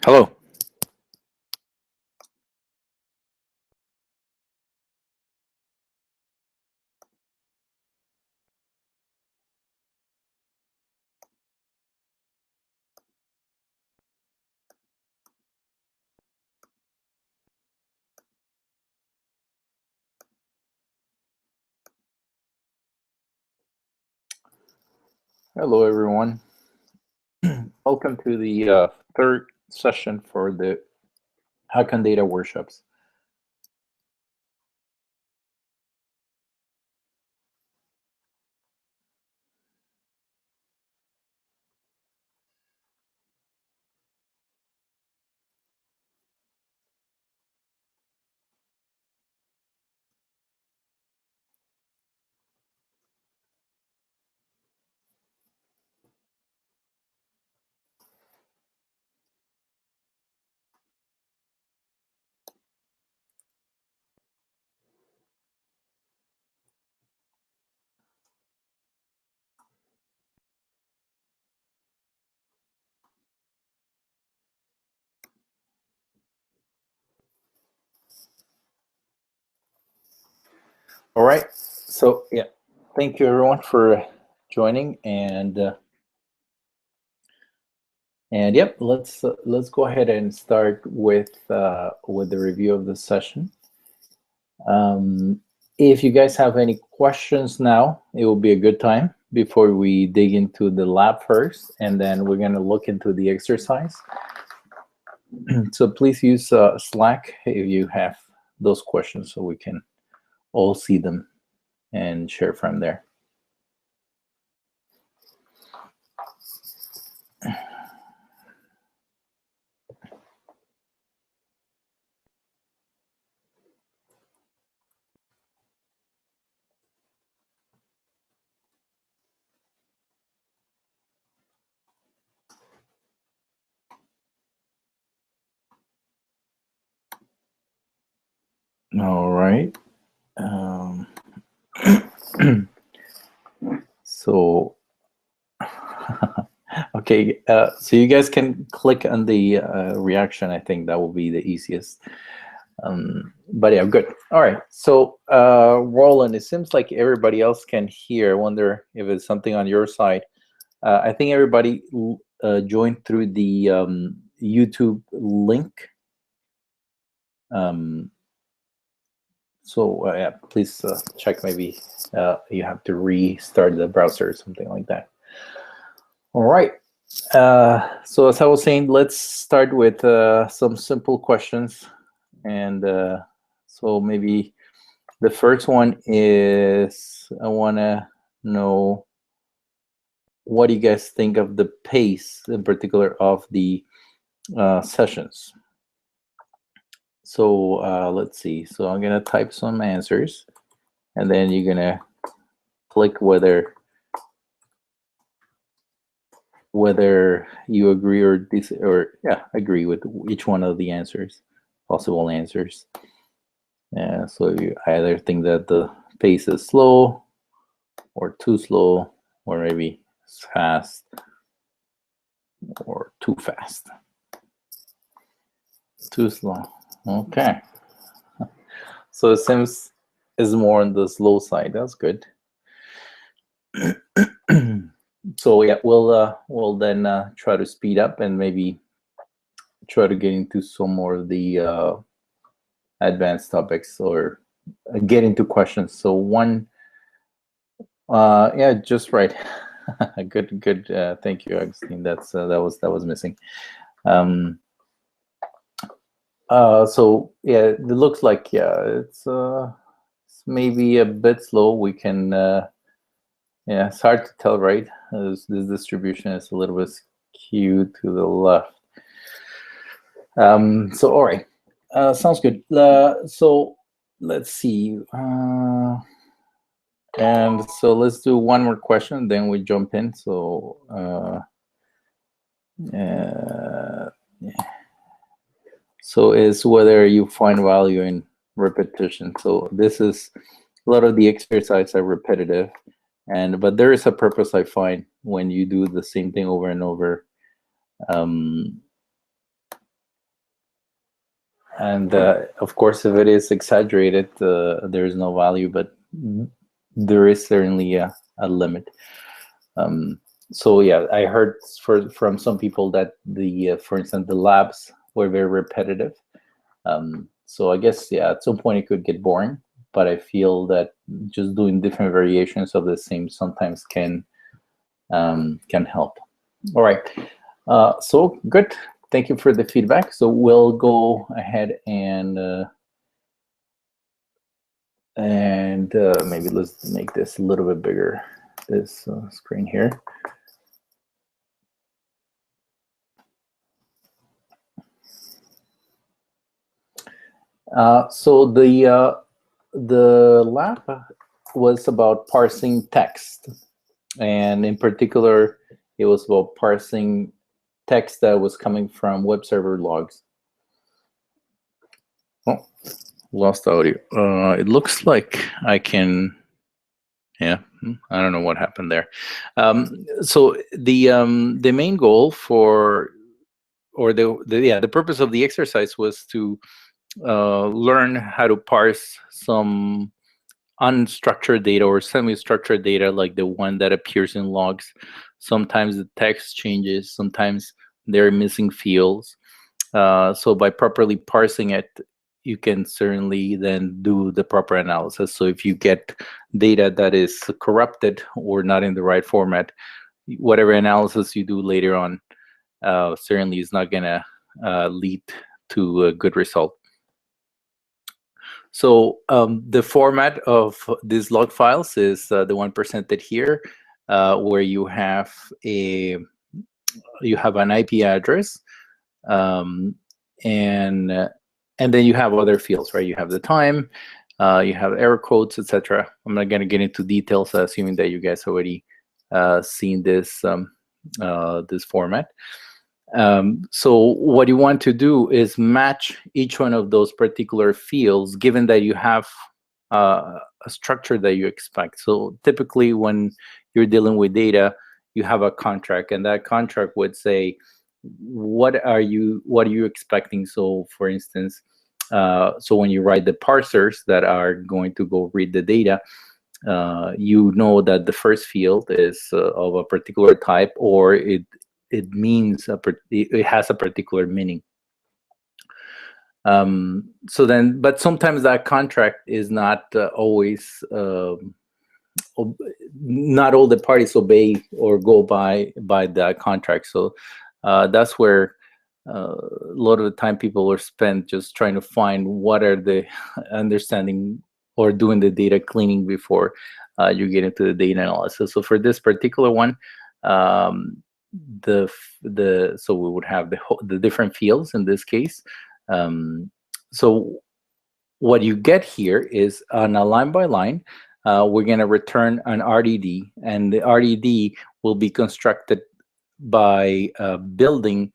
Hello. Hello, everyone. Welcome to the third session for the HackOn data workshops. All right. So yeah, thank you everyone for joining, and yep, let's go ahead and start with the review of the session. If you guys have any questions now, it will be a good time before we dig into the lab first, and then we're going to look into the exercise. So please use Slack if you have those questions so we can all see them and share from there. All right. So, okay. So you guys can click on the reaction. I think that will be the easiest. But yeah, good. All right. So, Roland, it seems like everybody else can hear. I wonder if it's something on your side. I think everybody joined through the YouTube link. So yeah, please check. Maybe you have to restart the browser or something like that. All right. So as I was saying, let's start with some simple questions. And so maybe the first one is, I want to know, what do you guys think of the pace, in particular, of the sessions? So let's see. So I'm going to type some answers, and then you're going to click whether you agree or agree with each one of the answers, possible answers. So you either think that the pace is slow, or too slow, or maybe fast, or too fast. Too slow. Okay. So it seems is more on the slow side. That's good. So yeah, we'll then try to speed up and maybe try to get into some more of the advanced topics, or get into questions. So one, yeah, just right. Good. Thank you, Augustine. That was missing. So yeah, it looks like, yeah, it's maybe a bit slow. We can yeah, it's hard to tell, right? This distribution is a little bit skewed to the left. So all right, sounds good. So let's see. And so let's do one more question, then we jump in. So yeah. So is whether you find value in repetition. So this is, a lot of the exercises are repetitive, but there is a purpose, I find, when you do the same thing over and over. And of course, if it is exaggerated, there is no value, but there is certainly a limit. So yeah, I heard from some people that for instance, the labs were very repetitive. So I guess, yeah, at some point it could get boring, but I feel that just doing different variations of the same sometimes can help. All right, so good. Thank you for the feedback. So we'll go ahead and maybe let's make this a little bit bigger, this screen here. So the lab was about parsing text, and in particular, it was about parsing text that was coming from web server logs. Oh, lost audio. It looks like I can. Yeah, I don't know what happened there. So the main goal for, or the purpose of the exercise was to learn how to parse some unstructured data or semi-structured data, like the one that appears in logs. Sometimes the text changes, sometimes there are missing fields. So by properly parsing it, you can certainly then do the proper analysis. So if you get data that is corrupted or not in the right format, whatever analysis you do later on certainly is not going to lead to a good result. So the format of these log files is the one presented here, where you have an IP address, and then you have other fields, right? You have the time, you have error codes, etc. I'm not going to get into details, assuming that you guys already seen this this format. So what you want to do is match each one of those particular fields, given that you have a structure that you expect. So typically when you're dealing with data, you have a contract, and that contract would say, what are you expecting? So for instance, so when you write the parsers that are going to go read the data, you know that the first field is of a particular type, or it means it has a particular meaning. So then, but sometimes that contract is not always, not all the parties obey or go by that contract. So that's where a lot of the time people are spent just trying to find what are the understanding or doing the data cleaning before you get into the data analysis. So for this particular one, so we would have the different fields in this case. So what you get here is on a line by line, we're going to return an RDD, and the RDD will be constructed by building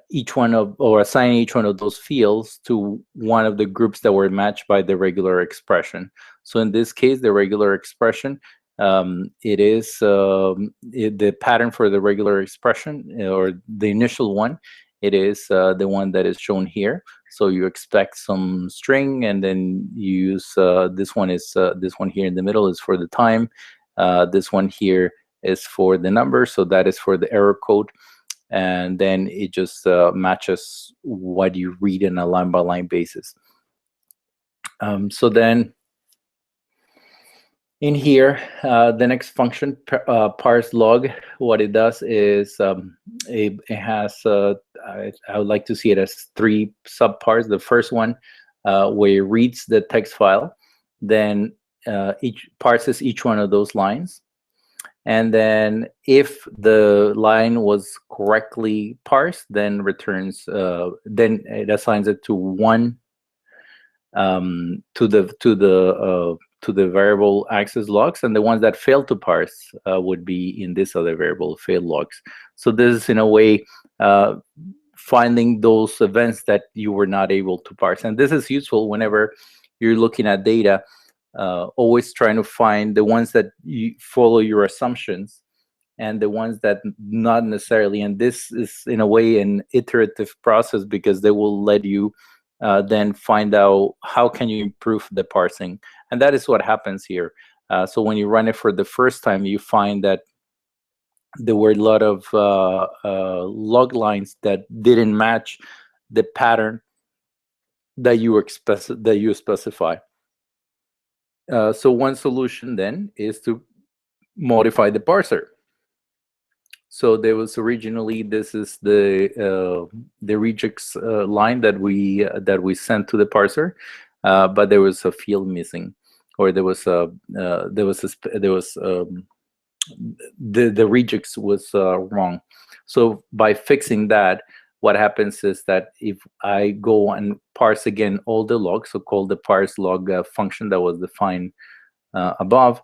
each one of, or assigning each one of those fields to one of the groups that were matched by the regular expression. So in this case, the regular expression, it is the pattern for the regular expression, or the initial one, it is the one that is shown here. So you expect some string, and then you use this one here in the middle is for the time. This one here is for the number, so that is for the error code. And then it just matches what you read in a line-by-line basis. So then in here, the next function, parse log, what it does is it has, I would like to see it as 3 subparts. The first one, where it reads the text file, then parses each one of those lines. And then if the line was correctly parsed, then returns, then it assigns it to one, to the variable access logs, and the ones that fail to parse would be in this other variable, fail logs. So this is in a way finding those events that you were not able to parse. And this is useful whenever you're looking at data, always trying to find the ones that you follow your assumptions and the ones that not necessarily. And this is in a way an iterative process, because they will let you then find out how can you improve the parsing. And that is what happens here. So when you run it for the first time, you find that there were a lot of log lines that didn't match the pattern that you specify. So one solution then is to modify the parser. So there was originally, this is the regex line that we sent to the parser, but there was a field missing, or the regex was wrong. So by fixing that, what happens is that if I go and parse again all the logs, so call the parse log function that was defined above,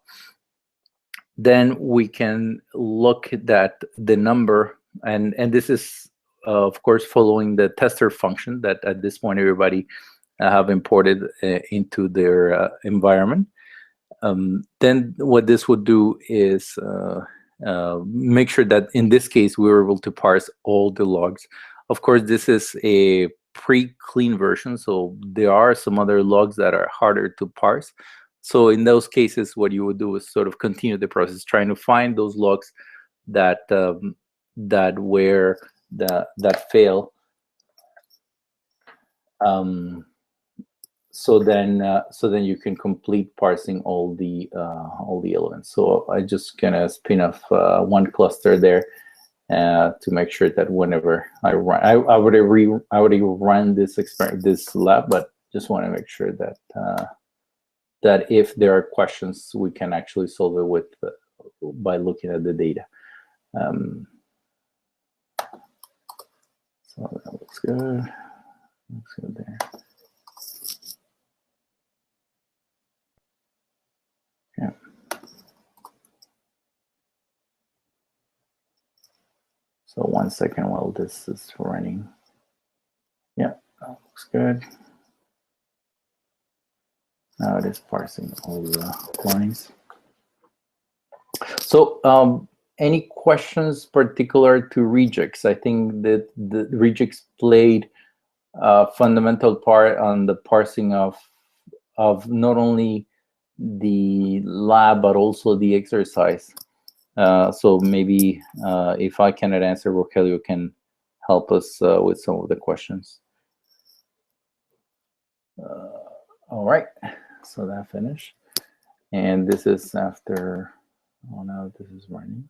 then we can look at the number, and this is of course following the tester function that at this point everybody have imported into their environment. Then what this would do is make sure that in this case we were able to parse all the logs. Of course, this is a pre-clean version, so there are some other logs that are harder to parse. So in those cases, what you would do is sort of continue the process, trying to find those logs that fail. So then you can complete parsing all the elements. So I just gonna spin off one cluster there to make sure that whenever I run, I already run this lab, but just want to make sure that that if there are questions, we can actually solve it with by looking at the data. So that looks good. Looks good there. Yeah. So 1 second while this is running. Yeah, that looks good. Now it is parsing all the lines. So any questions particular to regex? I think that the regex played a fundamental part on the parsing of not only the lab but also the exercise. So maybe if I cannot answer, Rogelio can help us with some of the questions. All right, so that finished. And this is after, oh no, this is running.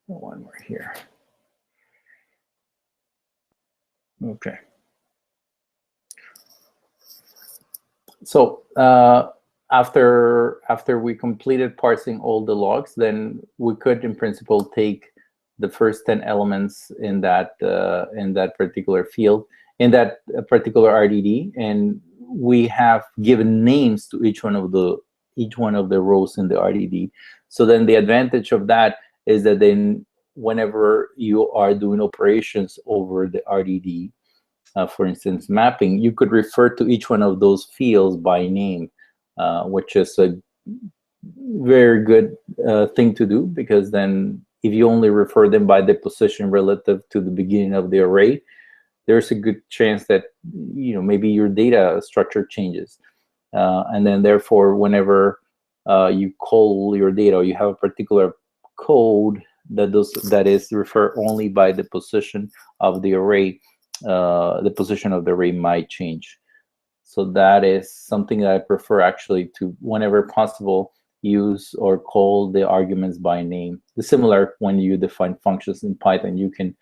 One more here. Okay. So after we completed parsing all the logs, then we could, in principle, take the first 10 elements in that particular field, in that particular RDD, and we have given names to each one of the rows in the RDD. So then the advantage of that is that then whenever you are doing operations over the RDD, for instance, mapping, you could refer to each one of those fields by name, which is a very good thing to do, because then if you only refer them by the position relative to the beginning of the array, there's a good chance that maybe your data structure changes, and then therefore whenever you call your data, or you have a particular code that is refer only by the position of the array, the position of the array might change. So that is something that I prefer, actually, to, whenever possible, use or call the arguments by name. It's similar when you define functions in Python. You can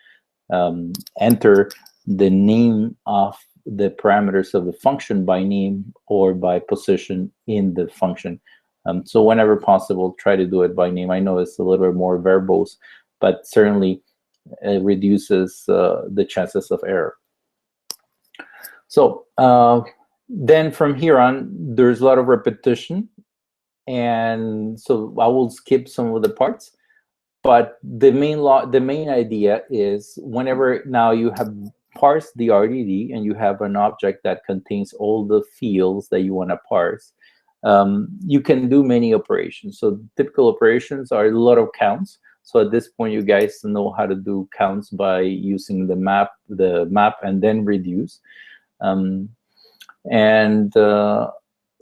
enter the name of the parameters of the function by name or by position in the function. So whenever possible, try to do it by name. I know it's a little bit more verbose, but certainly it reduces the chances of error. So then from here on, there's a lot of repetition, and so I will skip some of the parts. But the main idea is, whenever now you have parse the RDD and you have an object that contains all the fields that you want to parse, you can do many operations. So typical operations are a lot of counts. So at this point, you guys know how to do counts by using the map, and then reduce.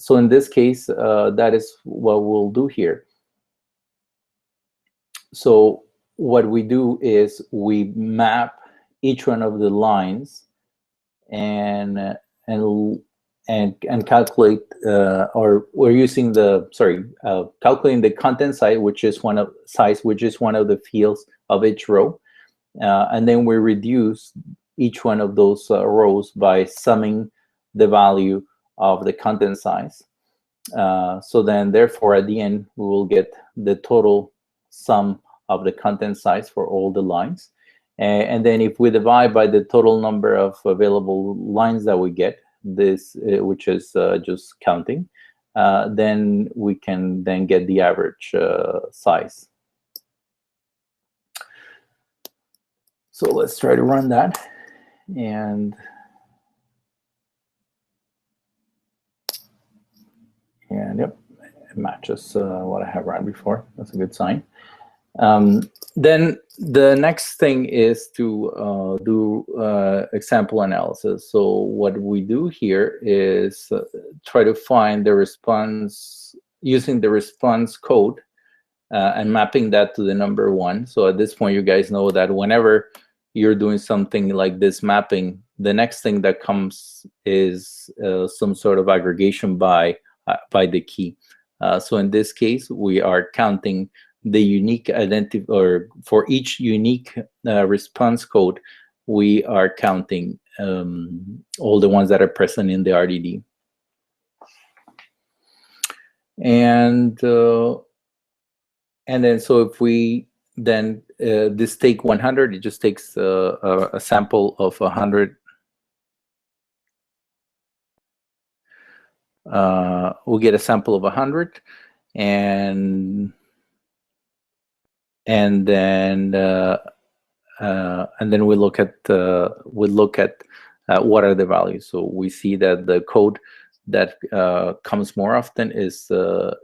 So in this case, that is what we'll do here. So what we do is we map each one of the lines and calculate, or we're using calculating the content size, which is one of the fields of each row, and then we reduce each one of those rows by summing the value of the content size. So then, therefore, at the end, we will get the total sum of the content size for all the lines. And then if we divide by the total number of available lines that we get, this which is just counting, then we can then get the average size. So let's try to run that. And yep, it matches what I have run before. That's a good sign. Then the next thing is to do example analysis. So what we do here is try to find the response using the response code and mapping that to the number 1. So at this point, you guys know that whenever you're doing something like this mapping, the next thing that comes is some sort of aggregation by the key. So in this case, we are counting the unique identity, or for each unique response code, we are counting all the ones that are present in the RDD. And then, so if we then this take 100, it just takes a sample of 100. We'll get a sample of 100, and then we look at what are the values. So we see that the code that comes more often is the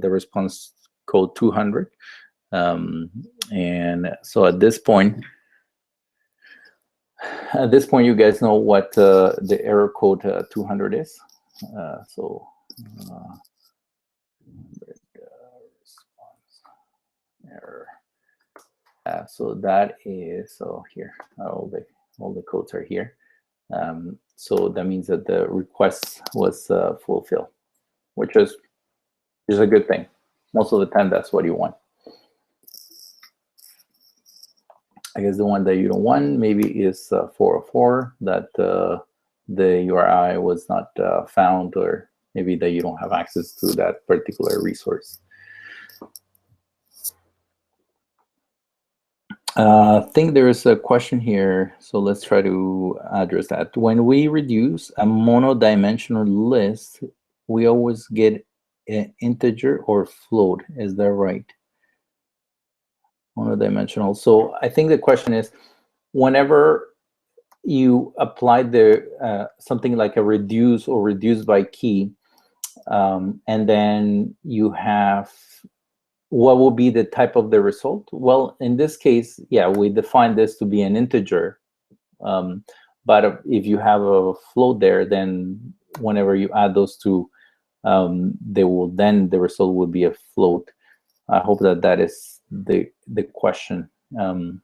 response code 200, and so at this point, you guys know what the error code 200 is. Error. So that is, here, all the codes are here. So that means that the request was fulfilled, which is a good thing. Most of the time, that's what you want. I guess the one that you don't want maybe is 404, that the URI was not found, or maybe that you don't have access to that particular resource. I think there's a question here, so let's try to address that. When we reduce a monodimensional list, we always get an integer or float. Is that right? Monodimensional. So I think the question is, whenever you apply the something like a reduce or reduce by key, and then you have, what will be the type of the result? Well, in this case, yeah, we define this to be an integer. But if you have a float there, then whenever you add those two, the result will be a float. I hope that is the question. Then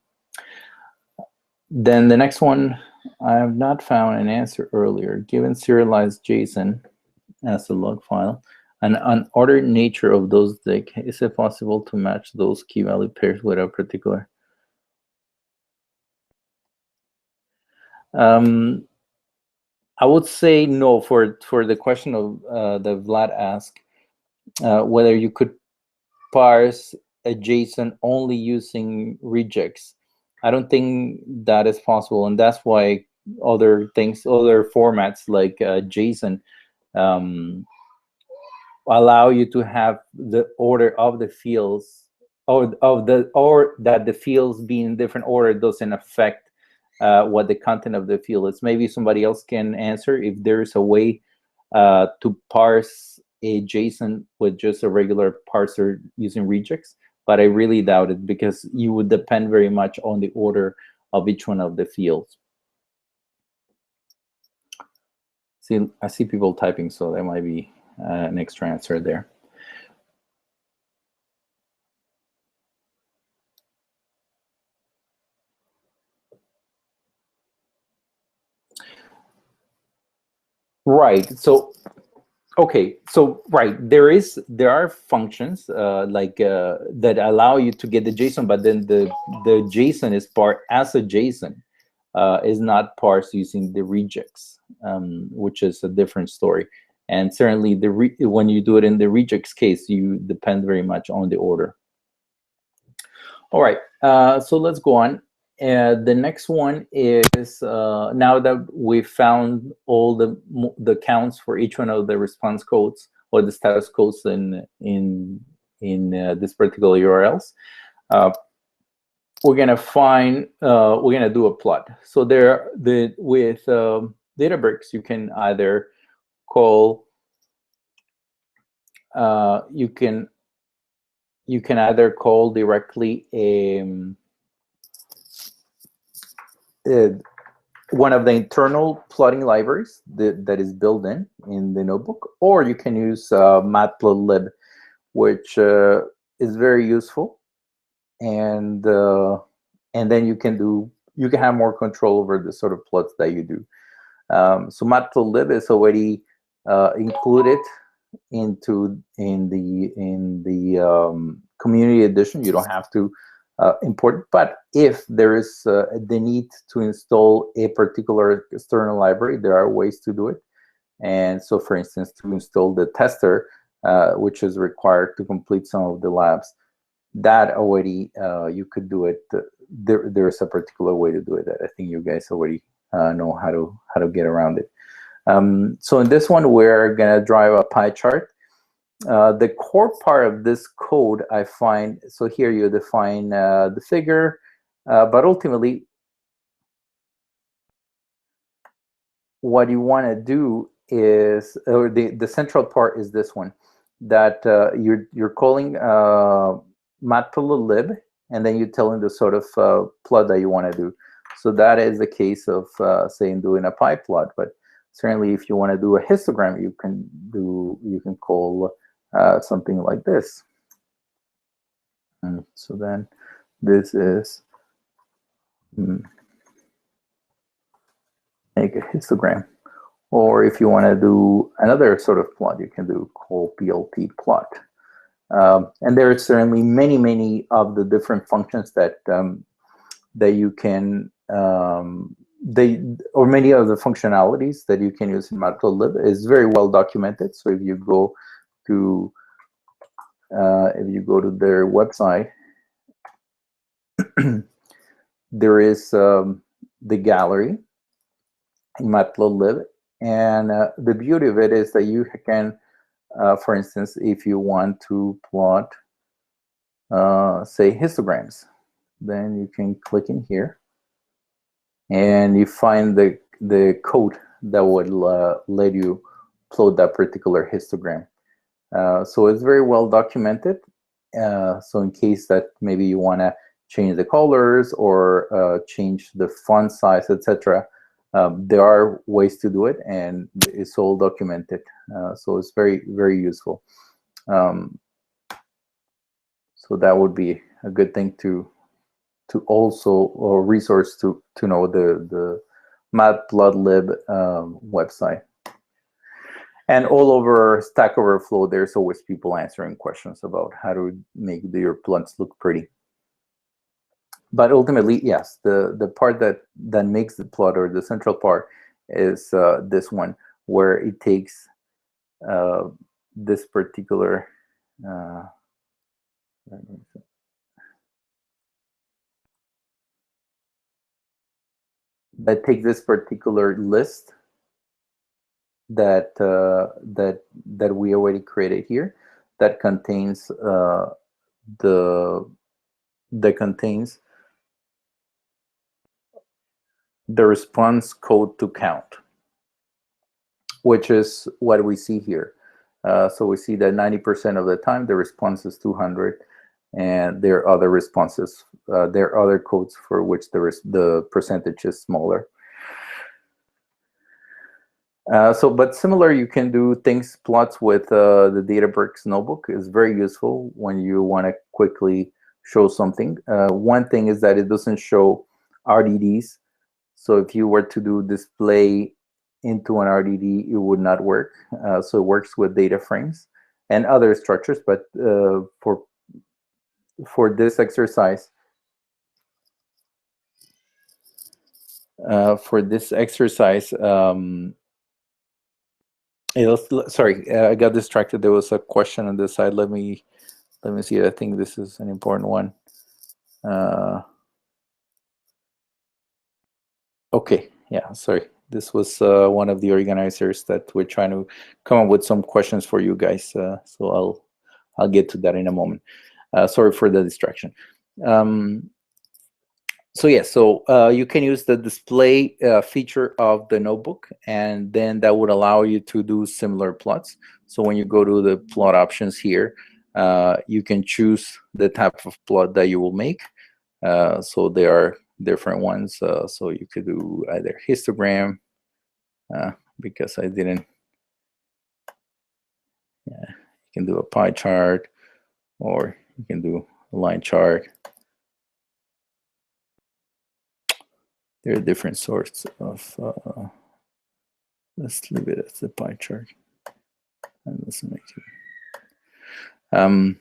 the next one, I have not found an answer earlier. Given serialized JSON as a log file, an unordered nature of those data, is it possible to match those key value pairs with a particular? I would say no for the question of that Vlad asked, whether you could parse a JSON only using regex. I don't think that is possible, and that's why other formats like JSON allow you to have the order of the fields, or that the fields being in different order doesn't affect what the content of the field is. Maybe somebody else can answer if there's a way to parse a JSON with just a regular parser using regex, but I really doubt it because you would depend very much on the order of each one of the fields. See, I see people typing, so there might be an extra answer there. Right. So, okay. So, right, there are functions that allow you to get the JSON, but then the JSON is as a JSON is not parsed using the regex, which is a different story. And certainly, when you do it in the regex case, you depend very much on the order. All right. So let's go on. The next one is now that we've found all the counts for each one of the response codes or the status codes in this particular URLs, we're gonna do a plot. So with Databricks, you can either call you can either call directly one of the internal plotting libraries that is built in the notebook, or you can use matplotlib, which is very useful, and then you can have more control over the sort of plots that you do. So matplotlib is already included in the community edition. You don't have to import it, but if there is the need to install a particular external library, there are ways to do it. And so, for instance, to install the tester, which is required to complete some of the labs, that already you could do it. There's a particular way to do it that I think you guys already know how to get around it. So in this one, we're gonna drive a pie chart. The core part of this code, I find, so here you define the figure, but ultimately what you want to do is, or the central part is this one, that you're calling matplotlib, and then you're telling the sort of plot that you want to do. So that is the case of saying doing a pie plot, but certainly if you want to do a histogram, you can call something like this. And so then this is make a histogram. Or if you want to do another sort of plot, you can do call PLT plot. And there are certainly many of the different functions that you can or many of the functionalities that you can use in matplotlib is very well documented. So if you go to their website, there is the gallery in matplotlib, and the beauty of it is that you can, for instance, if you want to plot, say, histograms, then you can click in here, and you find the code that would let you plot that particular histogram. So it's very well documented. So in case that maybe you want to change the colors or change the font size, etc., there are ways to do it, and it's all documented. So it's very useful. So that would be a good thing to also, or resource to know the matplotlib website. And all over Stack Overflow, there's always people answering questions about how to make your plots look pretty. But ultimately, yes, the part that makes the plot, or the central part, is this one, where it takes this particular list that we already created here, that contains the response code to count, which is what we see here. So we see that 90% of the time the response is 200, and there are other responses, there are other codes for which the percentage is smaller. But similar, you can do things, plots with the Databricks notebook is very useful when you want to quickly show something. One thing is that it doesn't show RDDs. So if you were to do display into an RDD, it would not work. So it works with data frames and other structures, but for this exercise, sorry, I got distracted. There was a question on this side. Let me see. I think this is an important one. Okay, yeah, sorry. This was one of the organizers that we're trying to come up with some questions for you guys. So I'll get to that in a moment. Sorry for the distraction. So yeah, so you can use the display feature of the notebook, and then that would allow you to do similar plots. So when you go to the plot options here, you can choose the type of plot that you will make. So there are different ones. So you could do either histogram, because I didn't. Yeah, you can do a pie chart, or you can do a line chart. There are different sorts of. Let's leave it as the pie chart. And let's make it.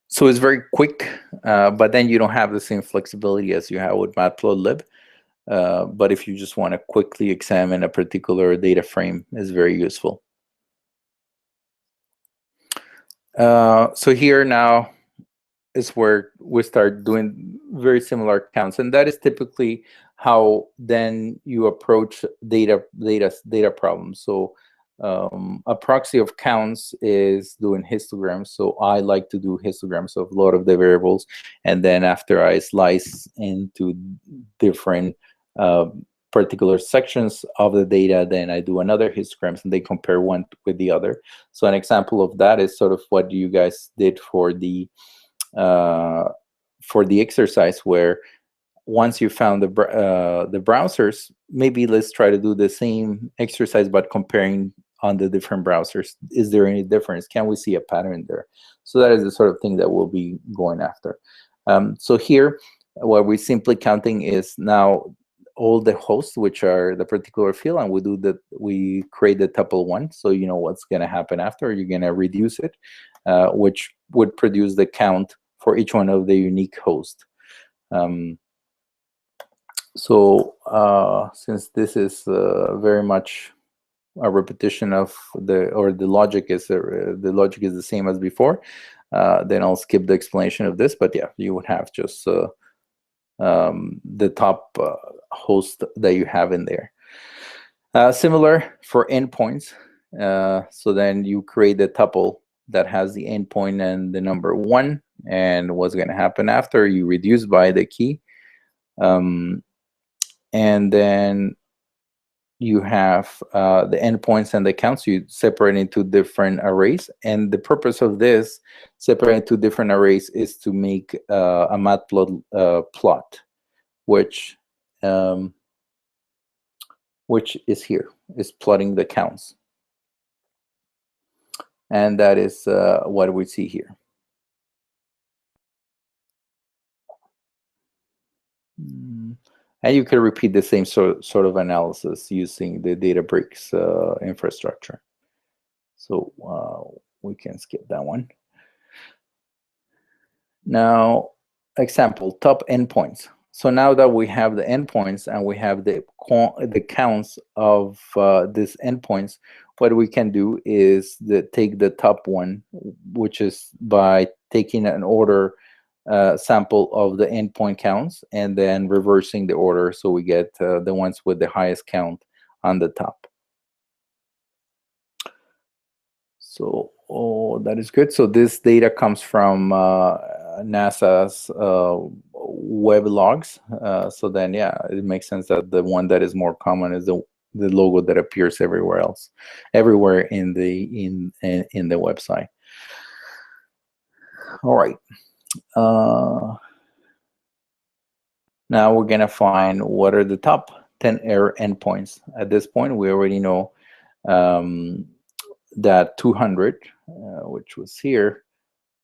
So it's very quick, but then you don't have the same flexibility as you have with Matplotlib. But if you just want to quickly examine a particular data frame, it's very useful. So here now is where we start doing very similar counts, and that is typically how then you approach data problems. So a proxy of counts is doing histograms. So I like to do histograms of a lot of the variables, and then after I slice into different particular sections of the data, then I do another histograms, and they compare one with the other. So an example of that is sort of what you guys did for the exercise, where once you found the browsers, maybe let's try to do the same exercise but comparing on the different browsers. Is there any difference? Can we see a pattern there? So that is the sort of thing that we'll be going after. So here, what we're simply counting is now all the hosts, which are the particular field, and we create the tuple one, so you know what's going to happen after. You're going to reduce it, which would produce the count for each one of the unique hosts. So since this is very much a repetition of the logic is the same as before, then I'll skip the explanation of this. But yeah, you would have just the top host that you have in there. Similar for endpoints. So then you create the tuple that has the endpoint and the number 1, and what's going to happen after, you reduce by the key. And then you have the endpoints and the counts. You separate into different arrays, and the purpose of this separating two different arrays is to make a matplot plot, which is here, is plotting the counts, and that is what we see here. And you can repeat the same sort of analysis using the Databricks infrastructure. So we can skip that one. Now, example, top endpoints. So now that we have the endpoints and we have the counts of these endpoints, what we can do is take the top one, which is by taking an order sample of the endpoint counts and then reversing the order, so we get the ones with the highest count on the top. So that is good. So this data comes from NASA's web logs. So then, yeah, it makes sense that the one that is more common is the logo that appears everywhere else, everywhere in the website. All right. Now we're gonna find what are the top 10 error endpoints. At this point, we already know that 200, which was here,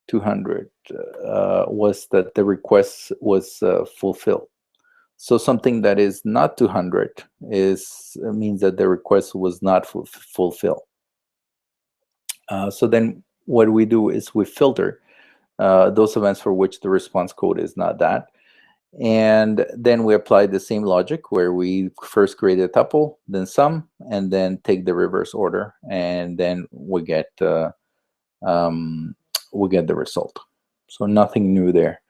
200 was that the request was fulfilled. So something that is not 200 means that the request was not fulfilled. So then what we do is we filter those events for which the response code is not that. And then we apply the same logic where we first create a tuple, then sum, and then take the reverse order, and then we get the result. So nothing new there.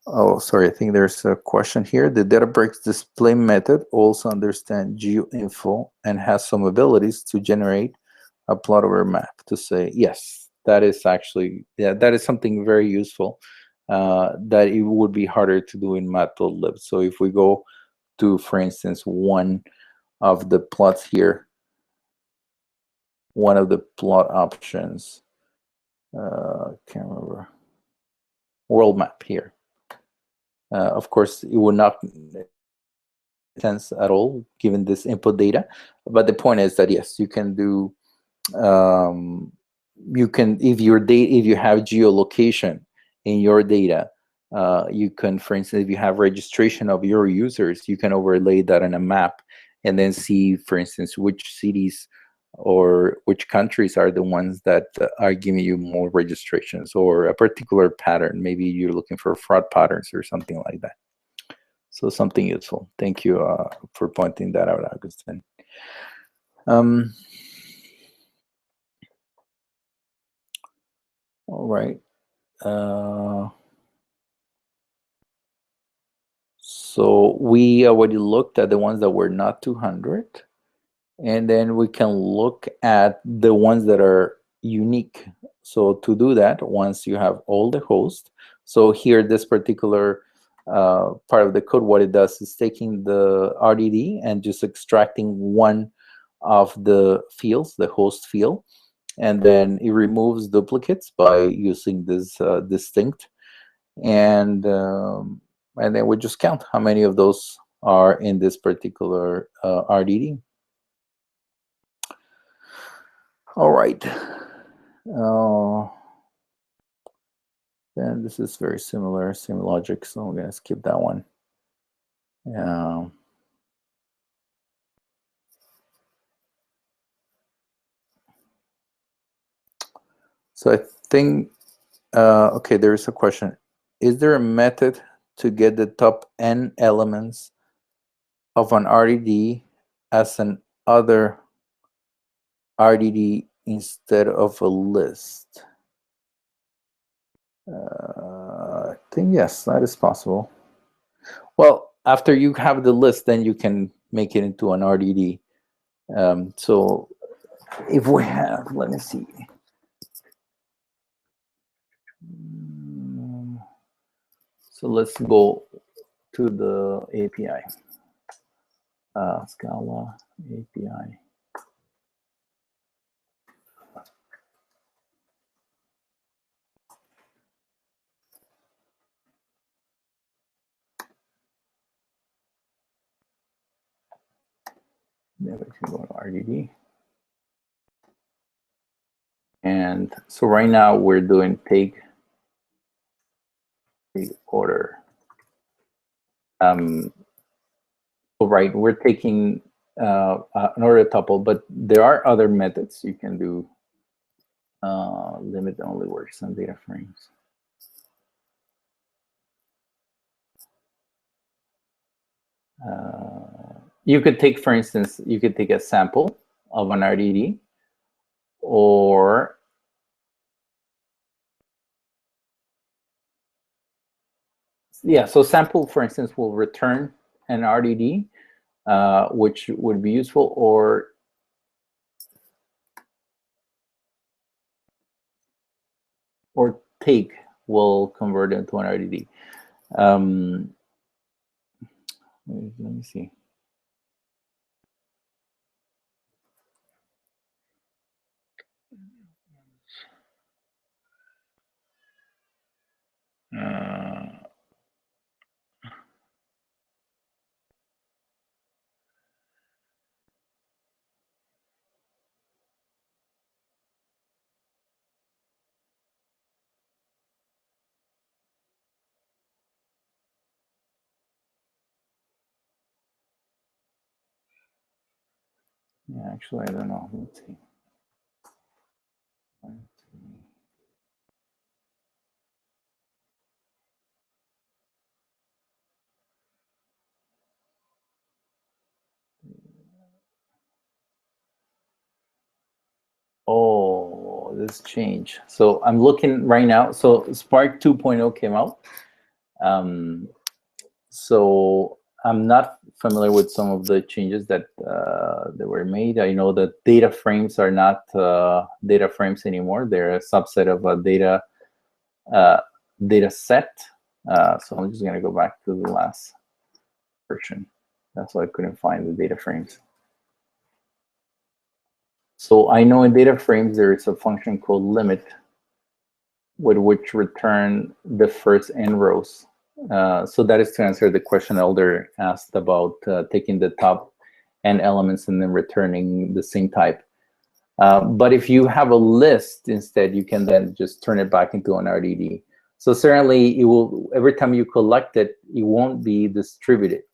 Oh, sorry, I think there's a question here. The Databricks display method also understands geoinfo and has some abilities to generate a plot over map to say, yes, that is actually, yeah, that is something very useful that it would be harder to do in Matplotlib. So if we go to, for instance, one of the plots here, one of the plot options, can't remember, world map here. Of course, it would not make sense at all given this input data, but the point is that yes, you can do. You can, if you have geolocation in your data, you can, for instance, if you have registration of your users, you can overlay that on a map and then see, for instance, which cities or which countries are the ones that are giving you more registrations or a particular pattern. Maybe you're looking for fraud patterns or something like that. So something useful. Thank you for pointing that out, Augustine. All right. So we already looked at the ones that were not 200. And then we can look at the ones that are unique. So to do that, once you have all the hosts, so here, this particular part of the code, what it does is taking the RDD and just extracting one of the fields, the host field, and then it removes duplicates by using this distinct, and then we just count how many of those are in this particular RDD. All right. Then this is very similar, same logic, so I'm going to skip that one. So I think, okay, there is a question. Is there a method to get the top n elements of an RDD as an other RDD instead of a list? I think yes, that is possible. Well, after you have the list, then you can make it into an RDD. So if we have, let me see. So let's go to the API, Scala API. Then we can go to RDD. And so right now we're doing take order. So right, we're taking an order tuple, but there are other methods you can do. Limit only works on data frames. You could take, for instance, you could take a sample of an RDD, or yeah, so sample, for instance, will return an RDD, which would be useful, or or take will convert into an RDD. Let me see. Yeah, actually, I don't know. Let's see. Oh, this change. So I'm looking right now. So Spark 2.0 came out. So I'm not familiar with some of the changes that were made. I know that data frames are not data frames anymore. They're a subset of a data set. So I'm just going to go back to the last version. That's why I couldn't find the data frames. So I know in data frames there is a function called limit, with which return the first n rows. So that is to answer the question Elder asked about taking the top n elements and then returning the same type. But if you have a list instead, you can then just turn it back into an RDD. So certainly it will, every time you collect it, it won't be distributed.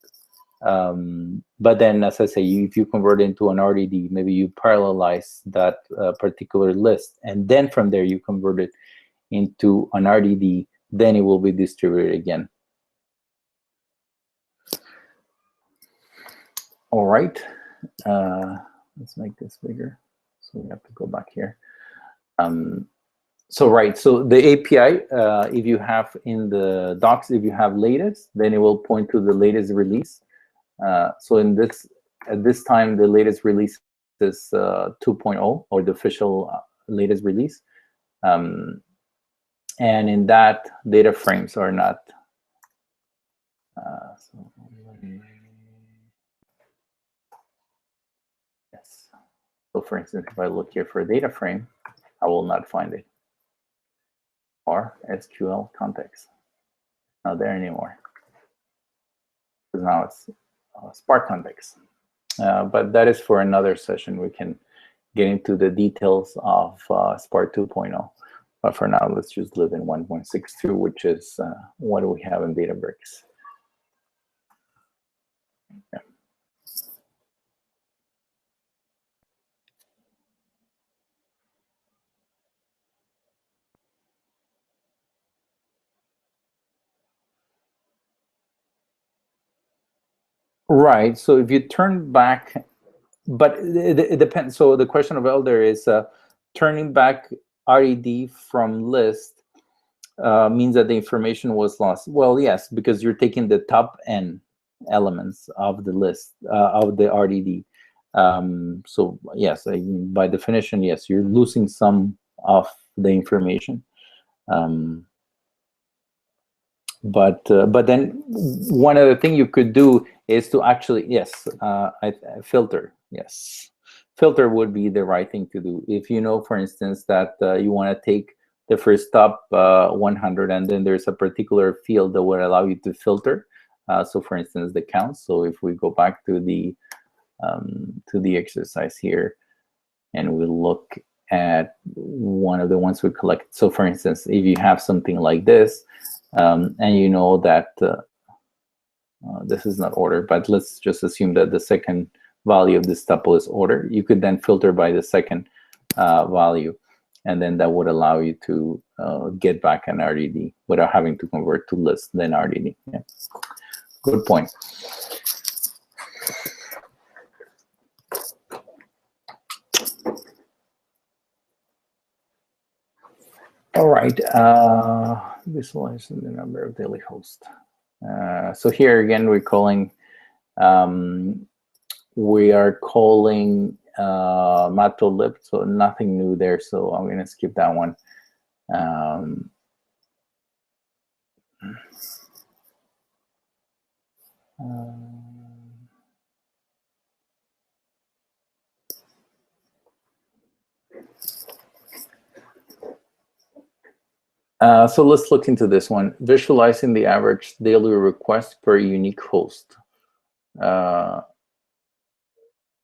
But then, as I say, if you convert it into an RDD, maybe you parallelize that particular list, and then from there you convert it into an RDD, then it will be distributed again. All right, let's make this bigger. So we have to go back here. So right, so the API, if you have in the docs, if you have latest, then it will point to the latest release. So in this, at this time, the latest release is 2.0, or the official latest release. And in that, data frames are not. Yes. So for instance, if I look here for a data frame, I will not find it. Or SQL context. Not there anymore. Because now it's Spark context. But that is for another session. We can get into the details of Spark 2.0. But for now, let's just live in 1.62, which is what we have in Databricks. Yeah. Right. So if you turn back, but it depends. So the question of Elder is turning back RED from list means that the information was lost. Well, yes, because you're taking the top n elements of the list of the RDD. So yes, by definition, yes, you're losing some of the information. But then one other thing you could do is to actually, yes, filter. Yes, filter would be the right thing to do. If you know, for instance, that you want to take the first top 100, and then there's a particular field that would allow you to filter. So for instance, the count. So if we go back to the exercise here, and we look at one of the ones we collect. So for instance, if you have something like this, and you know that this is not order, but let's just assume that the second value of this tuple is order, you could then filter by the second value, and then that would allow you to get back an RDD without having to convert to list, then RDD. Yeah. Good point. All right, visualizing the number of daily hosts. So here again, we're calling, matplotlib, so nothing new there. So I'm going to skip that one. Um, so let's look into this one. Visualizing the average daily request per unique host.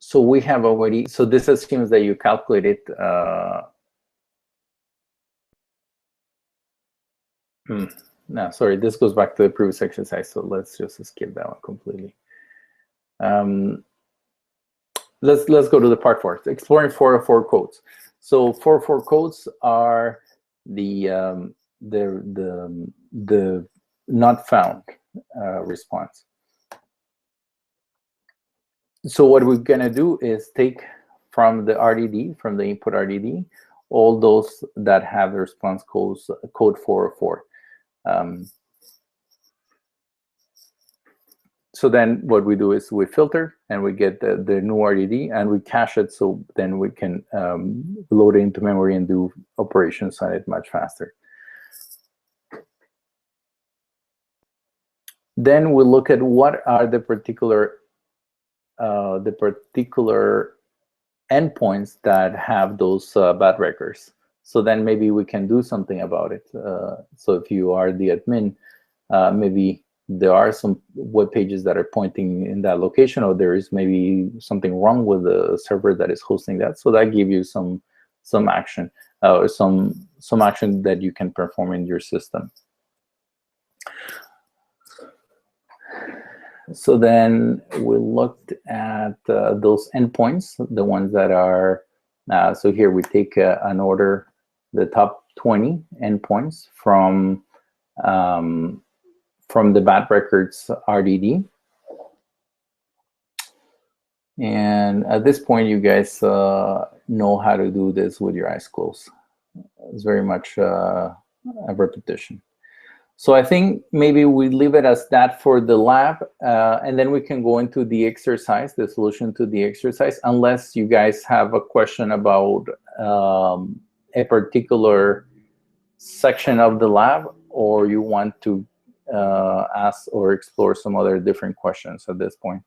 So we have already, so this assumes that you calculated, no, sorry, this goes back to the previous exercise, so let's just skip that one completely. Let's go to the part 4, exploring 404 codes. So 404 codes are the not found response. So what we're gonna do is take from the RDD, from the input RDD, all those that have the response codes, code 404. So then what we do is we filter and we get the new RDD and we cache it, so then we can load it into memory and do operations on it much faster. Then we look at what are the particular endpoints that have those bad records. So then maybe we can do something about it. So if you are the admin, maybe there are some web pages that are pointing in that location, or there is maybe something wrong with the server that is hosting that. So that gives you some action, or some action that you can perform in your system. So then we looked at those endpoints, the ones that are, so here we take an order, the top 20 endpoints from the bad records RDD. And at this point, you guys know how to do this with your eyes closed. It's very much a repetition. So I think maybe we leave it as that for the lab, and then we can go into the exercise, the solution to the exercise, unless you guys have a question about a particular section of the lab, or you want to ask or explore some other different questions at this point.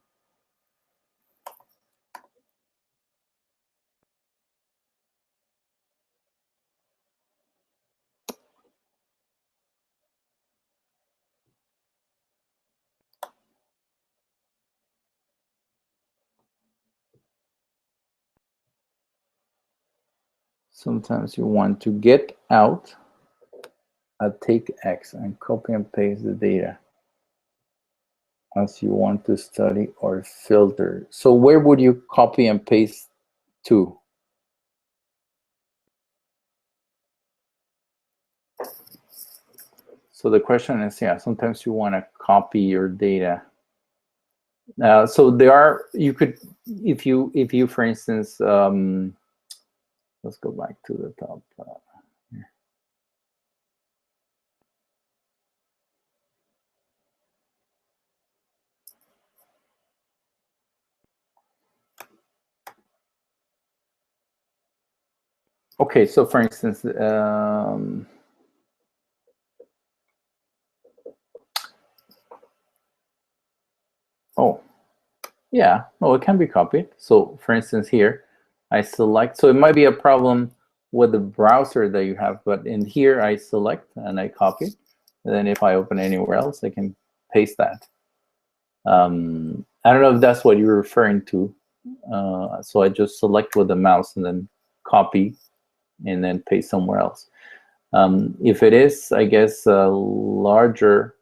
Sometimes you want to get out a take X and copy and paste the data as you want to study or filter. So where would you copy and paste to? So the question is, yeah, sometimes you want to copy your data. So there are, you could, if you for instance, let's go back to the top. Okay, so for instance, oh, yeah, no, it can be copied. So for instance, here, I select, so it might be a problem with the browser that you have, but in here, I select and I copy. And then if I open anywhere else, I can paste that. I don't know if that's what you're referring to. So I just select with the mouse and then copy and then paste somewhere else. If it is, I guess, larger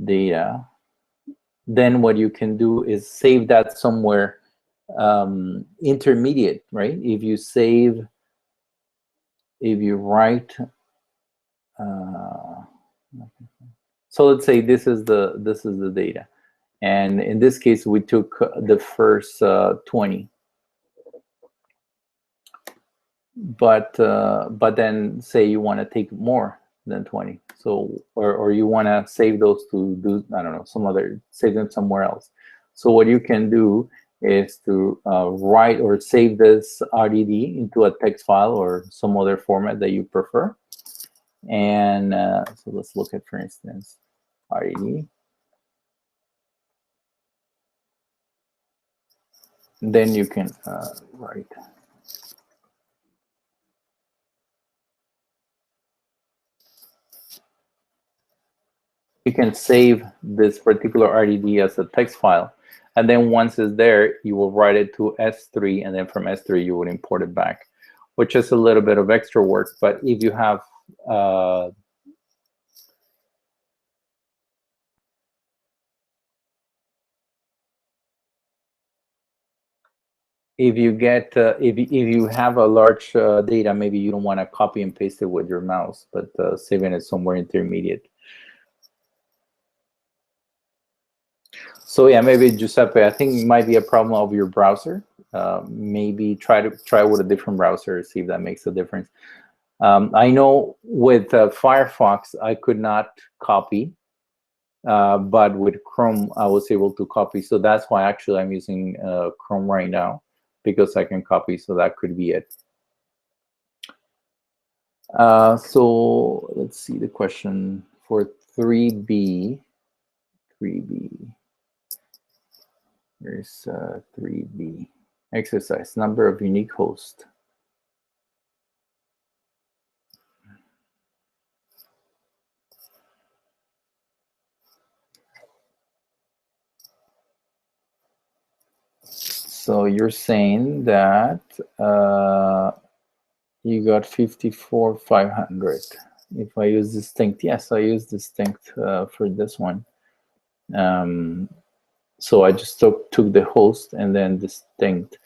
data, then what you can do is save that somewhere intermediate, right? If you save, if you write, so let's say this is the data, and in this case we took the first 20. But then say you want to take more than 20, so or you want to save those to do, I don't know, some other, save them somewhere else. So what you can do is to write or save this RDD into a text file or some other format that you prefer. And so let's look at, for instance, RDD. Then you can write. You can save this particular RDD as a text file. And then once it's there, you will write it to S3, and then from S3, you would import it back, which is a little bit of extra work. But if you have if you have a large data, maybe you don't want to copy and paste it with your mouse, but saving it somewhere intermediate. So yeah, maybe Giuseppe, I think it might be a problem of your browser. Maybe try with a different browser, see if that makes a difference. I know with Firefox, I could not copy, but with Chrome, I was able to copy. So that's why actually I'm using Chrome right now, because I can copy. So that could be it. So let's see the question for 3B. 3B. There's 3B. Exercise, number of unique hosts. So you're saying that you got 54,500. If I use distinct, yes, I use distinct for this one. So I just took the host and then distinct.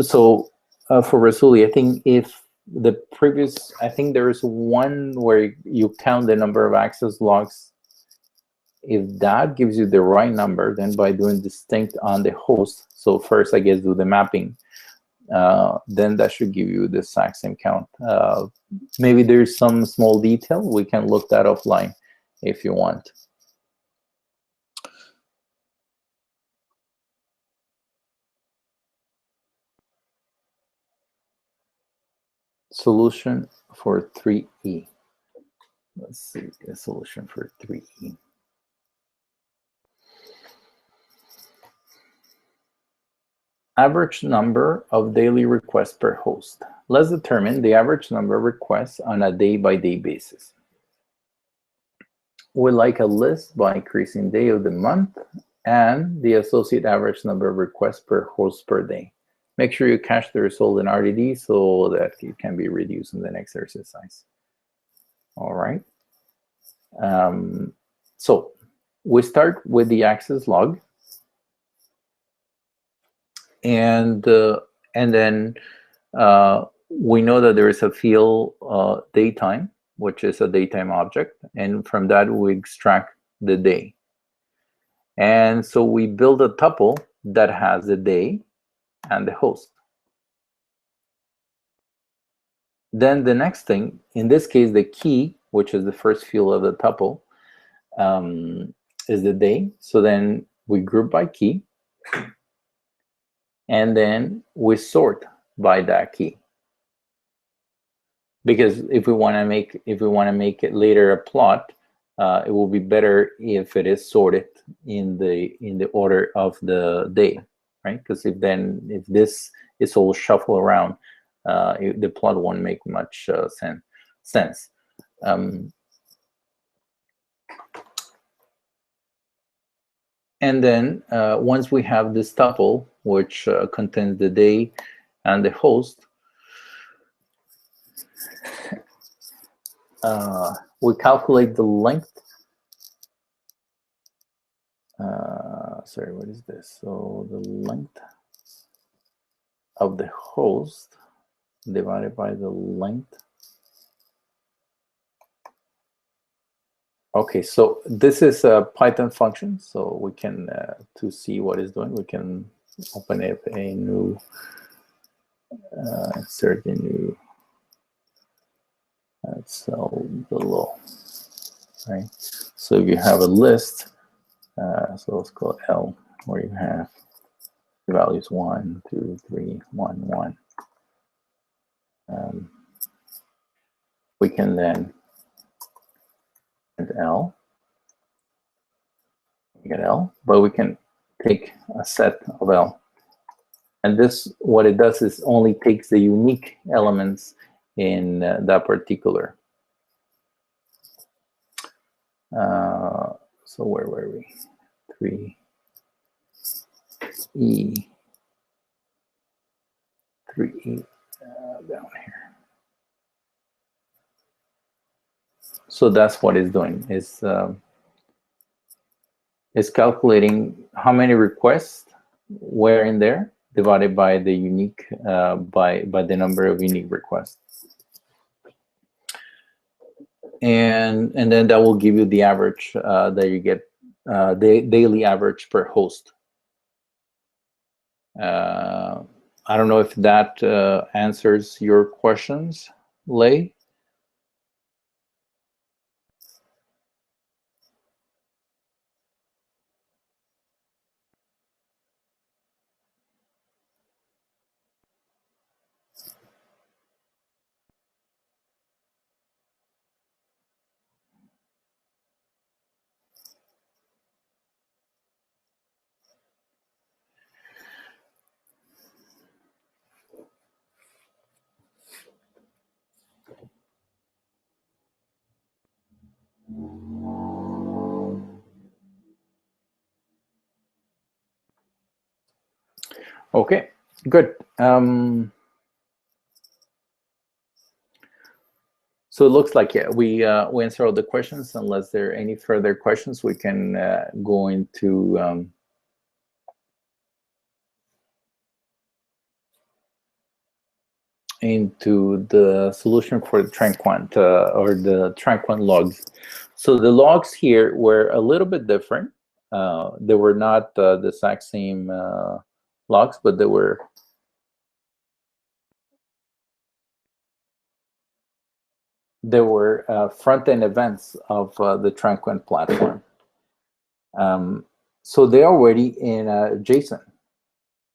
So for Rasuli, I think if the previous, I think there is one where you count the number of access logs. If that gives you the right number, then by doing distinct on the host, so first I guess do the mapping, then that should give you the exact same count. Maybe there's some small detail. We can look that offline if you want. Solution for 3E. Let's see the solution for 3E. Average number of daily requests per host. Let's determine the average number of requests on a day-by-day basis. We like a list by increasing day of the month and the associated average number of requests per host per day. Make sure you cache the result in RDD so that it can be reduced in the next exercise. All right. So we start with the access log, and then we know that there is a field daytime, which is a daytime object, and from that we extract the day. And so we build a tuple that has the day and the host. Then the next thing, in this case, the key, which is the first field of the tuple, is the day. So then we group by key, and then we sort by that key. Because if we want to make it later a plot, it will be better if it is sorted in the order of the day, right? Because if this is all shuffled around, the plot won't make much sense. And then once we have this tuple, which contains the day and the host, we calculate the length. Sorry, what is this? So the length of the host divided by the length. Okay, so this is a Python function, so we can, to see what it's doing, we can open up a new, insert a new cell below, right? So if you have a list, so let's call it L, where you have The value is 1, 2, 3, 1, 1. We can then print L. We get L, but we can take a set of L. And this, what it does is only takes the unique elements in that particular. So where were we? 3E, 3E down here. So that's what it's doing. It's calculating how many requests were in there divided by the unique by the number of unique requests. And then that will give you the average that you get, the daily average per host. I don't know if that answers your questions, Lei. Okay, good. So it looks like, yeah, we answered all the questions. Unless there are any further questions, we can go into the solution for the TranQuant or the TranQuant logs. So the logs here were a little bit different. They were not the exact same logs, but they were front-end events of the TranQuant platform. So they're already in JSON.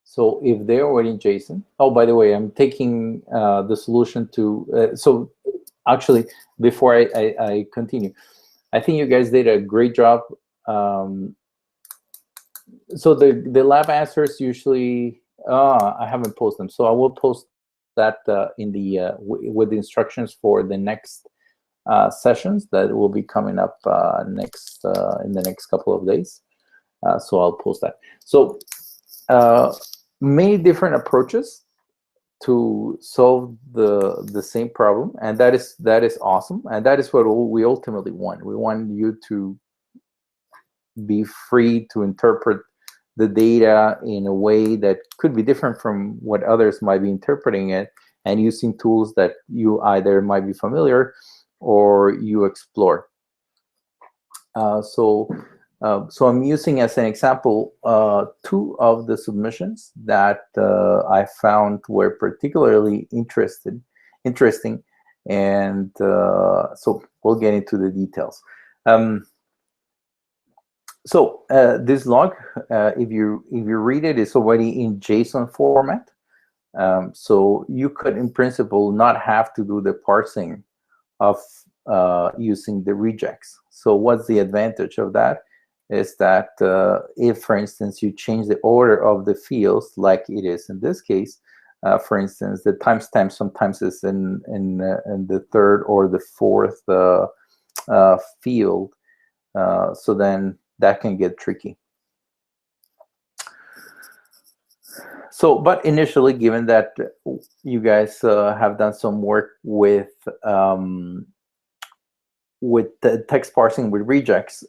So if they're already in JSON, oh, by the way, I'm taking the solution to, so actually, before I continue, I think you guys did a great job. So the lab answers usually, I haven't posted them. So I will post that in the with the instructions for the next sessions that will be coming up in the next couple of days. So I'll post that. So many different approaches to solve the same problem, and that is awesome, and that is what we ultimately want. We want you to be free to interpret the data in a way that could be different from what others might be interpreting it, and using tools that you either might be familiar or you explore. So I'm using as an example 2 of the submissions that I found were particularly interesting, and so we'll get into the details. So this log, if you read it, is already in JSON format. So you could, in principle, not have to do the parsing of using the regex. So what's the advantage of that? Is that if, for instance, you change the order of the fields, like it is in this case, for instance, the timestamp sometimes is in the 3rd or the 4th field, so then that can get tricky. So, but initially, given that you guys have done some work with the text parsing with regex,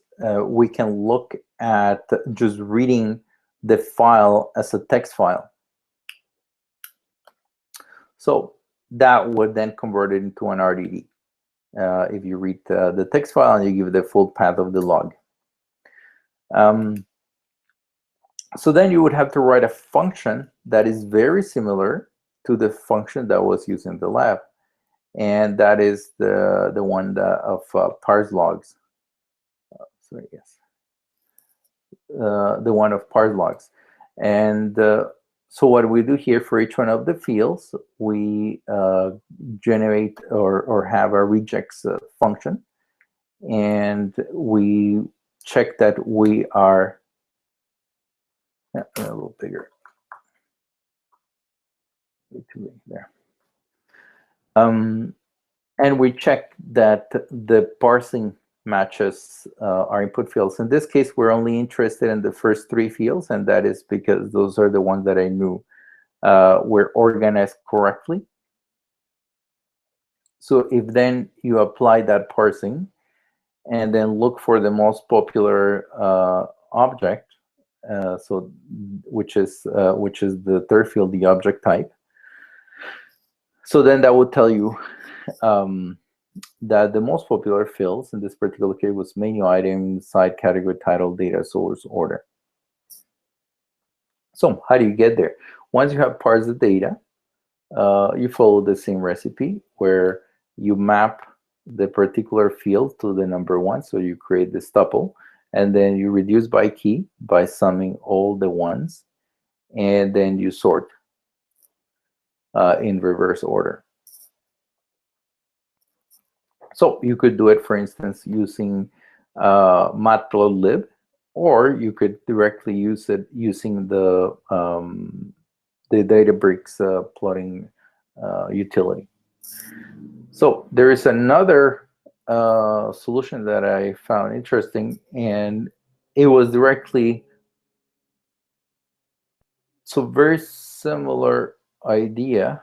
we can look at just reading the file as a text file. So that would then convert it into an RDD if you read the text file and you give the full path of the log. So then you would have to write a function that is very similar to the function that was used in the lab, and that is the one of parse logs. Sorry, yes, the one of parse logs. And so what we do here for each one of the fields, we generate or have a regex function, and we check that we are a little bigger. There. And we check that the parsing matches our input fields. In this case, we're only interested in the first 3 fields, and that is because those are the ones that I knew were organized correctly. So if then you apply that parsing and then look for the most popular object, so which is the third field, the object type. So then that would tell you that the most popular fields in this particular case was menu item, site category, title, data source, order. So how do you get there? Once you have parsed the data, you follow the same recipe where you map the particular field to the number 1. So you create this tuple, and then you reduce by key by summing all the ones, and then you sort in reverse order. So you could do it, for instance, using matplotlib, or you could directly use it using the Databricks plotting utility. So there is another solution that I found interesting, and it was directly, so very similar idea.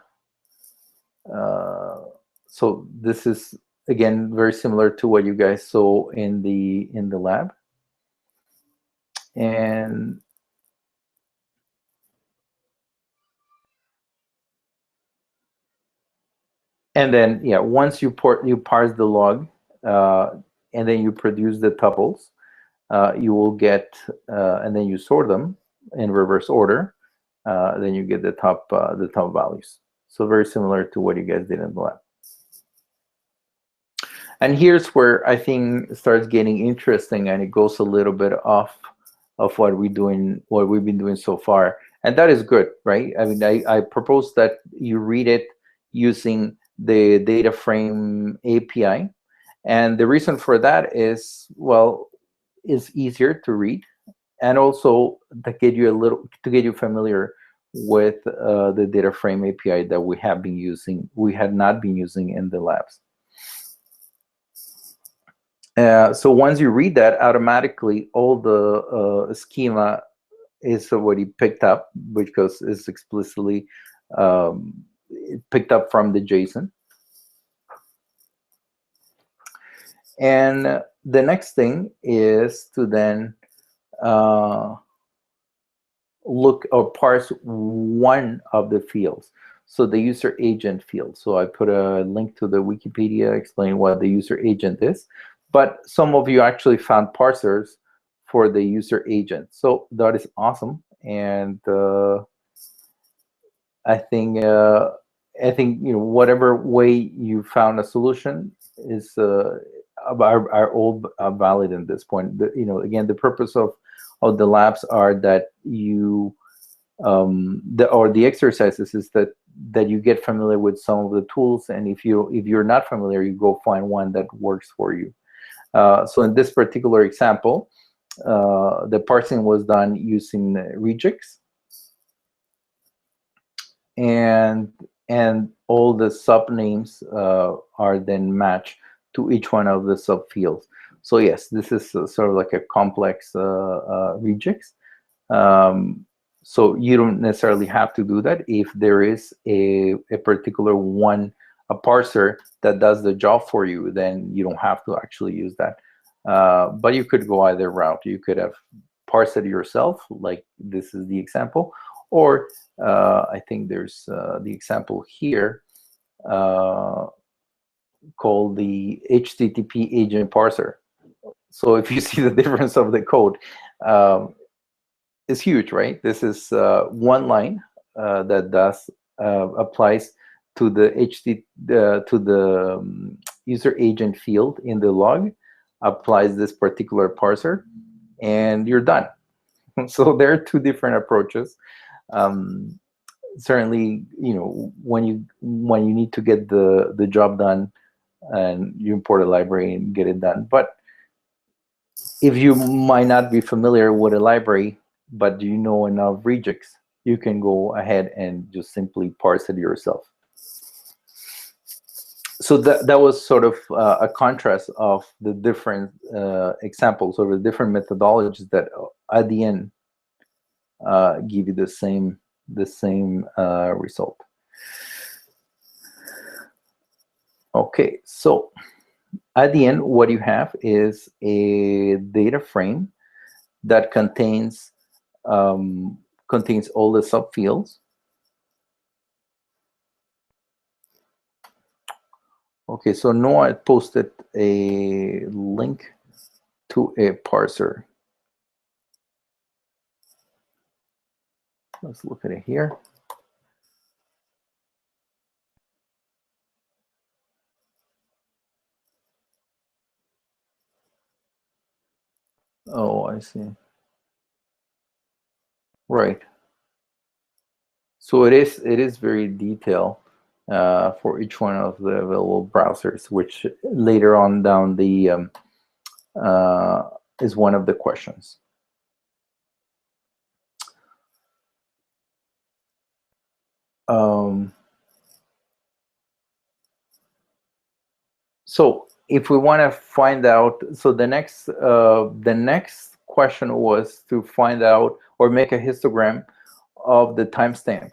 So this is again very similar to what you guys saw in the lab, and then yeah, once you parse the log and then you produce the tuples, you will get and then you sort them in reverse order, then you get the top values. So very similar to what you guys did in the lab. And here's where I think it starts getting interesting, and it goes a little bit off of what we've been doing so far, and that is good, right? I mean, I propose that you read it using the data frame API, and the reason for that is, well, it's easier to read, and also to get you familiar with the data frame API that we had not been using in the labs. So once you read that, automatically all the schema is already picked up, because it's explicitly picked up from the JSON. And the next thing is to then look or parse one of the fields. So the user agent field. So I put a link to the Wikipedia explaining what the user agent is. But some of you actually found parsers for the user agent. So that is awesome. And I think whatever way you found a solution is are all valid at this point. Again, the purpose of the labs are that you the exercises is that you get familiar with some of the tools, and if you're not familiar, you go find one that works for you. So in this particular example, the parsing was done using regex, and all the subnames are then matched to each one of the subfields. So yes, this is sort of like a complex regex. So you don't necessarily have to do that. If there is a particular one, a parser that does the job for you, then you don't have to actually use that. But you could go either route. You could have parsed it yourself, like this is the example, or I think there's the example here called the HTTP agent parser. So if you see the difference of the code, it's huge, right? This is one line that applies to the user agent field in the log, applies this particular parser, and you're done. So there are two different approaches. Certainly, when you need to get the job done, and you import a library and get it done. But if you might not be familiar with a library, but you know enough regex, you can go ahead and just simply parse it yourself. So that was sort of a contrast of the different examples or the different methodologies that at the end give you the same result. Okay, so at the end, what you have is a data frame that contains all the subfields. Okay, so Noah posted a link to a parser. Let's look at it here. Oh, I see. Right. So it is very detailed for each one of the available browsers, which later on down the is one of the questions. So if we want to find out, so the next question was to find out or make a histogram of the timestamp.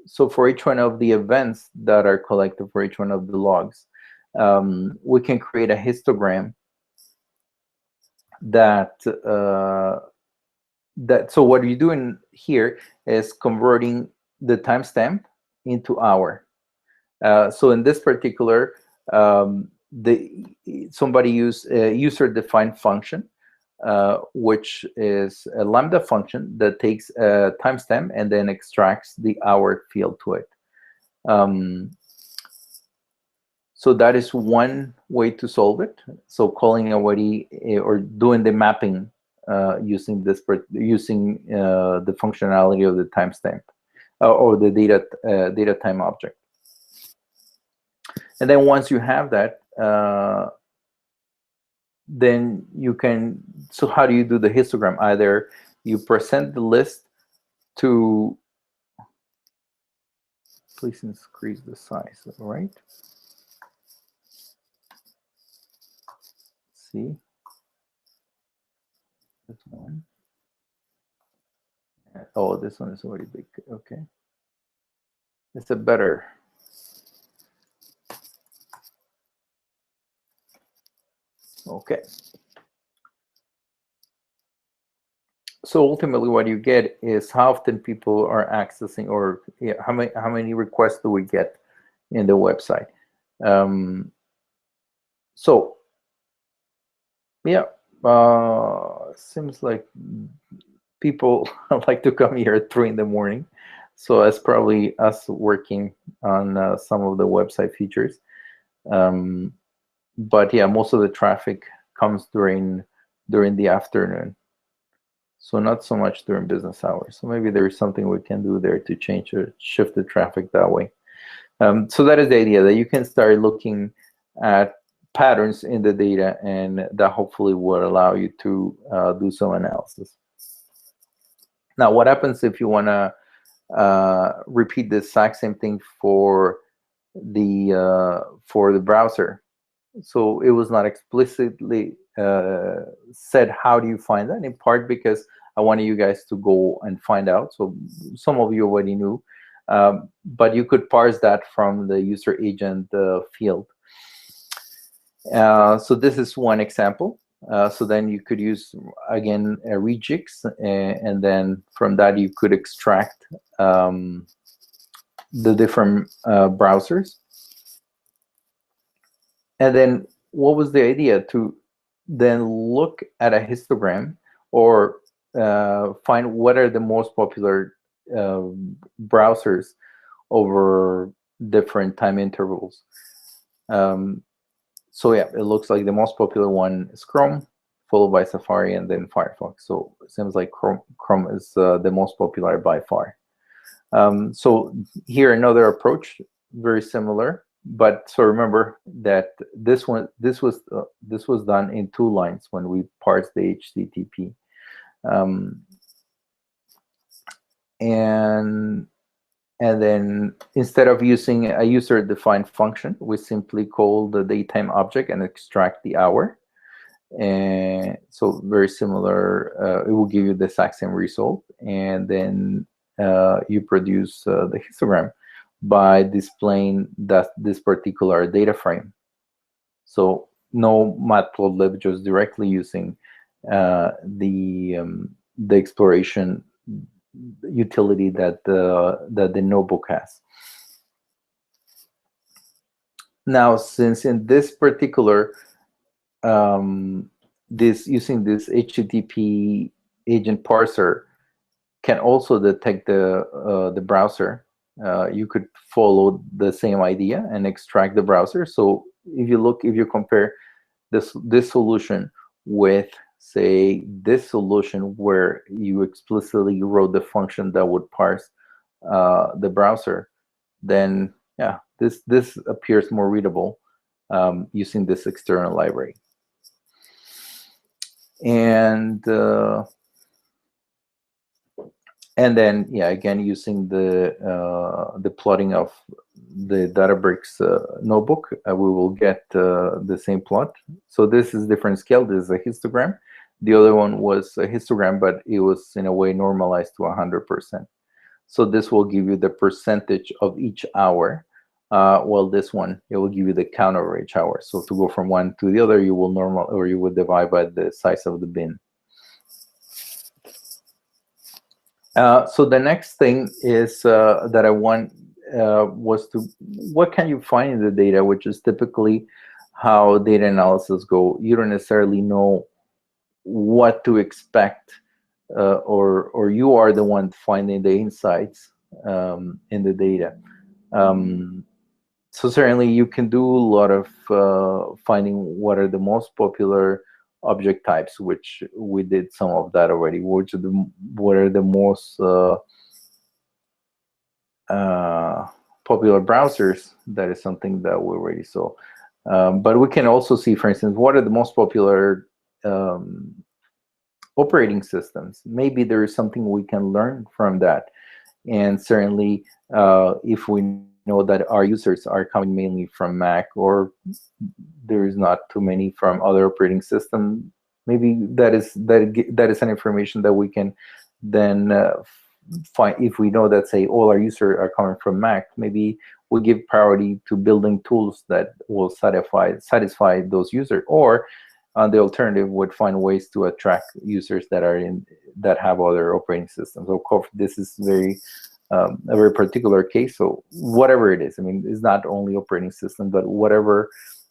So for each one of the events that are collected for each one of the logs, we can create a histogram that so what you're doing here is converting the timestamp into hour. So in this particular, somebody used a user-defined function, which is a lambda function that takes a timestamp and then extracts the hour field to it. So that is one way to solve it. So calling away or doing the mapping using the functionality of the timestamp or the data time object. And then once you have that, then you can, so how do you do the histogram? Either you present the list to, please increase the size, all right? Let's see, this one. Oh, this one is already big, okay. It's a better. Okay. So ultimately what you get is how often people are accessing, or how many requests do we get in the website. So yeah, seems like people like to come here at 3 in the morning. So that's probably us working on some of the website features. But yeah, most of the traffic comes during the afternoon. So not so much during business hours. So maybe there is something we can do there to change or shift the traffic that way. So that is the idea, that you can start looking at patterns in the data, and that hopefully will allow you to do some analysis. Now, what happens if you want to repeat the exact same thing for the browser? So it was not explicitly said how do you find that, in part because I wanted you guys to go and find out. So some of you already knew, but you could parse that from the user agent field. So this is one example. So then you could use, again, a regex, and then from that you could extract the different browsers. And then what was the idea? To then look at a histogram or find what are the most popular browsers over different time intervals. So yeah, it looks like the most popular one is Chrome, followed by Safari, and then Firefox. So it seems like Chrome is the most popular by far. So here another approach, very similar, but so remember that this was done in 2 lines when we parsed the HTTP, and then instead of using a user-defined function, we simply call the datetime object and extract the hour. And so very similar, it will give you the exact same result, and then you produce the histogram by displaying this particular data frame. So no matplotlib, just directly using the exploration utility that the notebook has. Now, since in this particular using this HTTP agent parser can also detect the browser, you could follow the same idea and extract the browser. So if you compare this solution with, say, this solution where you explicitly wrote the function that would parse the browser, then yeah, this appears more readable using this external library. And then yeah, again using the plotting of the Databricks notebook, we will get the same plot. So this is different scale. This is a histogram. The other one was a histogram, but it was in a way normalized to 100%. So this will give you the percentage of each hour. Well, this one, it will give you the count over each hour. So to go from one to the other, you will divide by the size of the bin. So the next thing is that I want was what can you find in the data, which is typically how data analysis go. You don't necessarily know what to expect, or you are the one finding the insights in the data. So certainly you can do a lot of finding what are the most popular object types, which we did some of that already. What are the most popular browsers? That is something that we already saw. But we can also see, for instance, what are the most popular operating systems. Maybe there is something we can learn from that. And certainly, if we know that our users are coming mainly from Mac, or there is not too many from other operating systems, maybe that is an information that we can then find. If we know that, say, all our users are coming from Mac, maybe we give priority to building tools that will satisfy those users, or the alternative would find ways to attract users that have other operating systems. Of course, this is a very particular case. So whatever it is, I mean, it's not only operating system, but whatever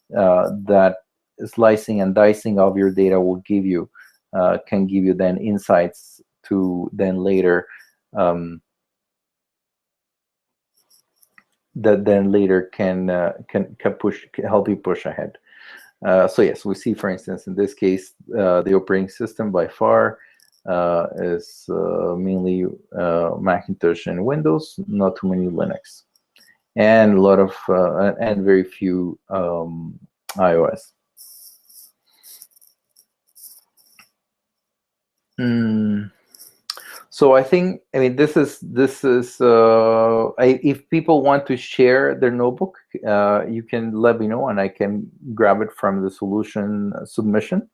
that slicing and dicing of your data will give you can give you then insights to then later that then later can help you push ahead. So yes, we see, for instance, in this case, the operating system by far is mainly Macintosh and Windows, not too many Linux, and a lot of and very few iOS. So I think, I mean, this is if people want to share their notebook, you can let me know and I can grab it from the solution submission,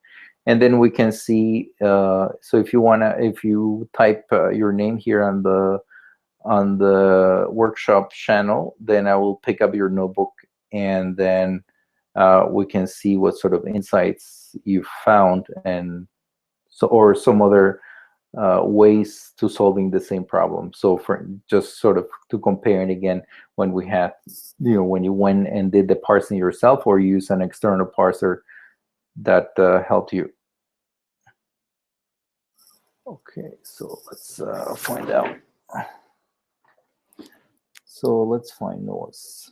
and then we can see. So if you type your name here on the workshop channel, then I will pick up your notebook, and then we can see what sort of insights you found, and so, or some other ways to solving the same problem. So for just sort of to compare it again, when we had, when you went and did the parsing yourself, or use an external parser that helped you. Okay, so let's find out. So let's find those.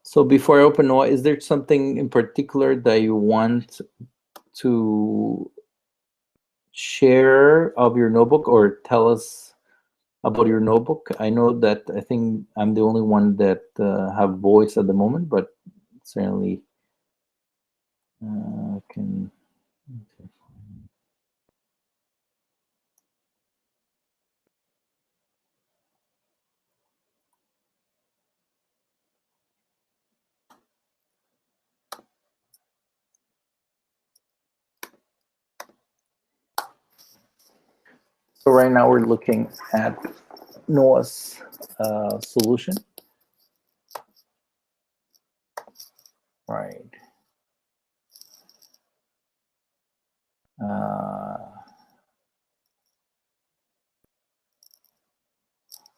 So before I open Noah, is there something in particular that you want to share of your notebook or tell us about your notebook? I know that I think I'm the only one that have voice at the moment, but certainly can. So right now we're looking at Noah's solution. Right.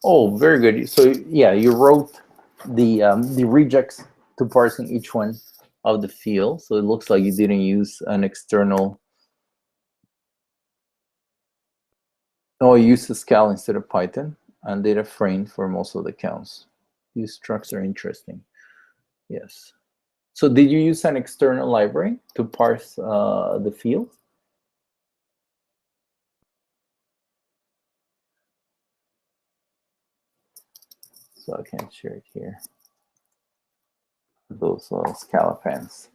Oh, very good. So yeah, you wrote the regex to parsing each one of the fields. So it looks like you didn't use an external. Oh, you used Scala instead of Python and data frame for most of the counts. These structs are interesting. Yes. So did you use an external library to parse the fields? So I can share it here. Those Scala fans.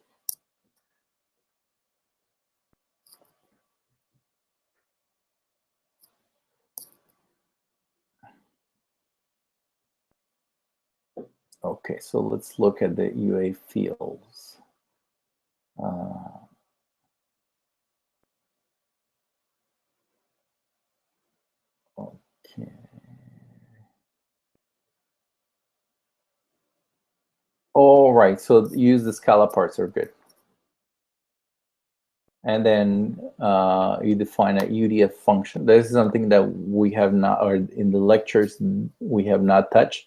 Okay, so let's look at the UA fields. Okay. All right, so use the Scala parser, good. And then you define a UDF function. This is something that we have not, or in the lectures, we have not touched.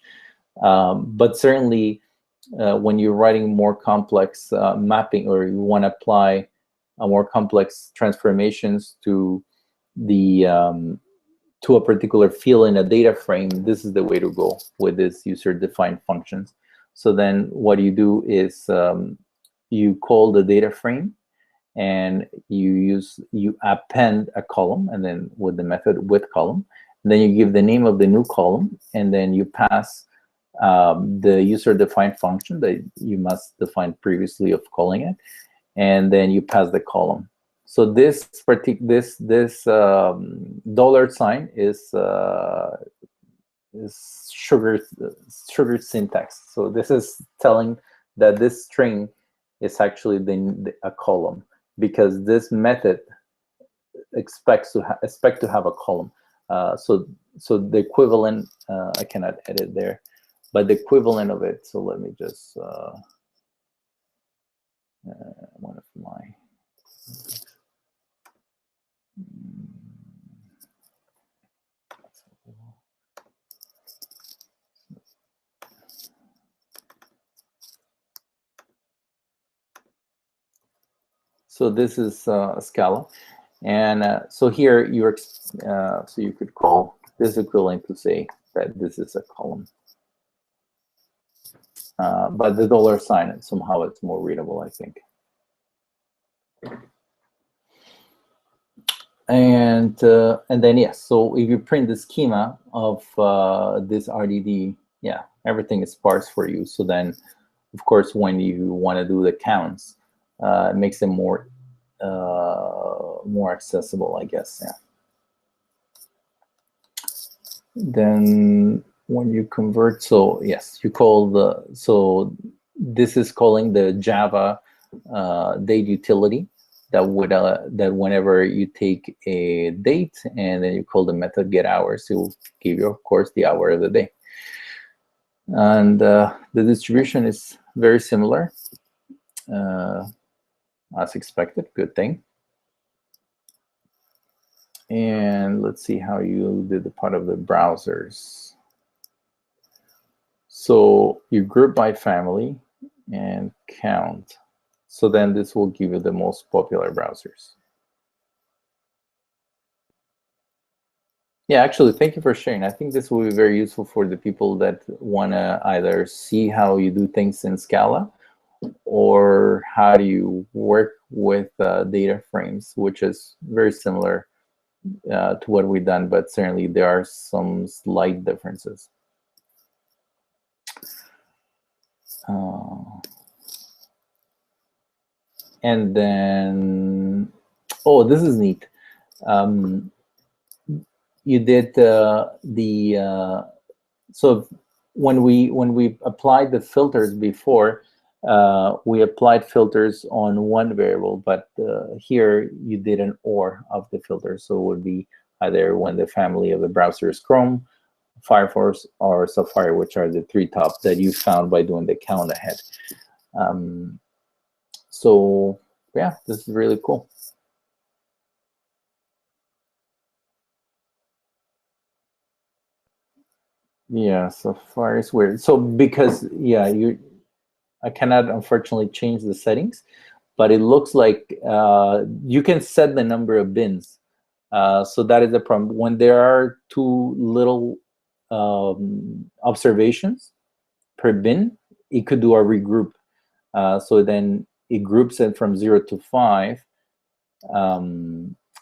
But certainly when you're writing more complex mapping, or you want to apply more complex transformations to the to a particular field in a data frame, this is the way to go with this user-defined functions. So then what you do is you call the data frame, and you append a column, and then with the method with column, and then you give the name of the new column, and then you pass the user-defined function that you must define previously of calling it, and then you pass the column. So this dollar sign is sugar syntax. So this is telling that this string is actually a column, because this method expect to have a column. So the equivalent, I cannot edit there, but the equivalent of it. So let me just one of my. So this is Scala, and so here you're so you could call this equivalent to say that this is a column, but the dollar sign, somehow it's more readable, I think. And then yes, so if you print the schema of this RDD, yeah, everything is parsed for you. So then, of course, when you want to do the counts, it makes them more accessible, I guess. Yeah. Then when you convert, so yes, you call so this is calling the Java date utility that would that whenever you take a date and then you call the method get hours, it will give you, of course, the hour of the day. And the distribution is very similar, as expected. Good thing. And let's see how you did the part of the browsers. So you group by family and count. So then this will give you the most popular browsers. Yeah, actually, thank you for sharing. I think this will be very useful for the people that want to either see how you do things in Scala, or how do you work with data frames, which is very similar to what we've done, but certainly there are some slight differences. And then, oh, this is neat. You did so when we applied the filters before, we applied filters on one variable, but here you did an OR of the filter, so it would be either when the family of the browser is Chrome, Firefox, or Safari, which are the three top that you found by doing the count ahead. So yeah, this is really cool. Yeah, Safari is weird. So because yeah, I cannot unfortunately change the settings, but it looks like you can set the number of bins. So that is the problem. When there are too little observations per bin, it could do a regroup. So then it groups it from 0 to 5.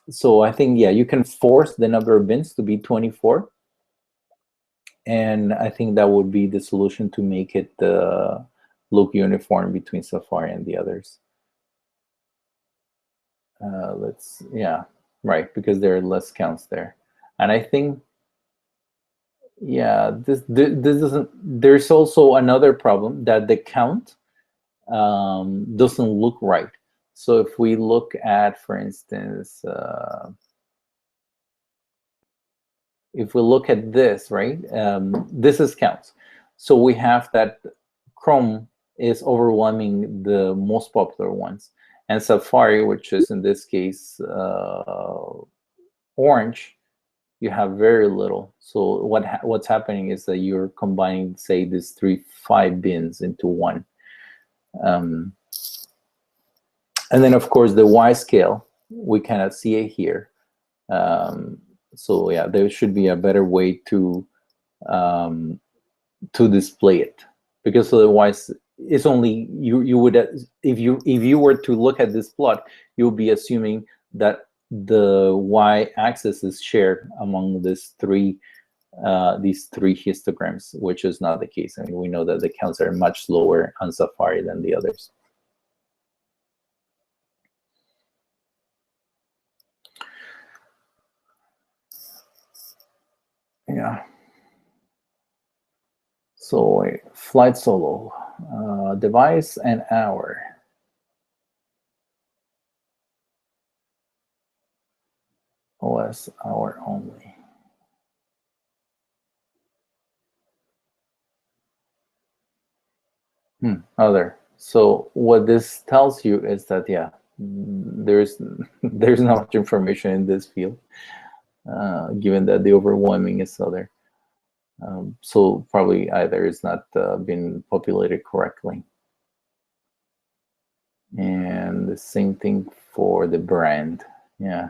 So I think, yeah, you can force the number of bins to be 24. And I think that would be the solution to make it look uniform between Safari and the others. Yeah, right, because there are less counts there. And I think, yeah, this doesn't, there's also another problem that the count doesn't look right. So if we look at, for instance, if we look at this, right, this is counts. So we have that Chrome is overwhelming the most popular ones, and Safari, which is in this case orange, you have very little. So what's happening is that you're combining, say, these 5 bins into one. And then, of course, the Y scale, we cannot see it here. So yeah, there should be a better way to display it, because otherwise it's only you would, if you were to look at this plot, you'll be assuming that the y-axis is shared among these three histograms, which is not the case. I mean, we know that the counts are much lower on Safari than the others. Yeah. So flight solo, device and hour. OS hour only. Other. So what this tells you is that, yeah, there's not much information in this field, given that the overwhelming is other. So probably either it's not been populated correctly. And the same thing for the brand. Yeah.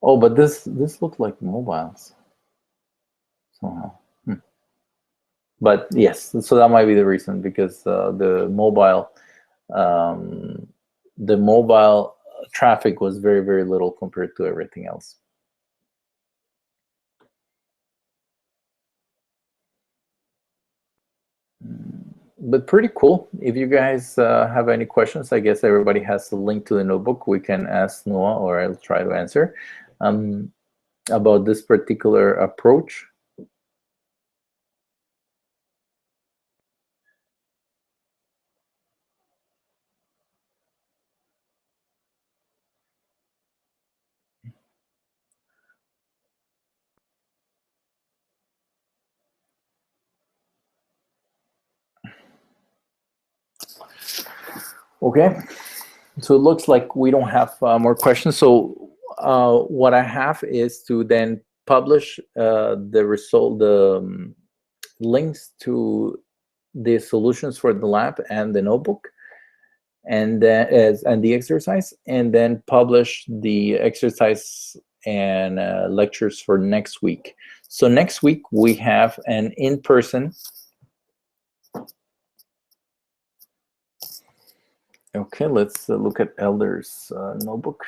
Oh, but this looked like mobiles somehow. But yes, so that might be the reason, because the mobile traffic was very, very little compared to everything else. But pretty cool. If you guys have any questions, I guess everybody has a link to the notebook. We can ask Noah, or I'll try to answer about this particular approach. Okay, so it looks like we don't have more questions. So what I have is to then publish the result, the links to the solutions for the lab and the notebook, and then and the exercise, and then publish the exercise and lectures for next week. So next week we have an in-person. Okay, let's look at Elder's notebook.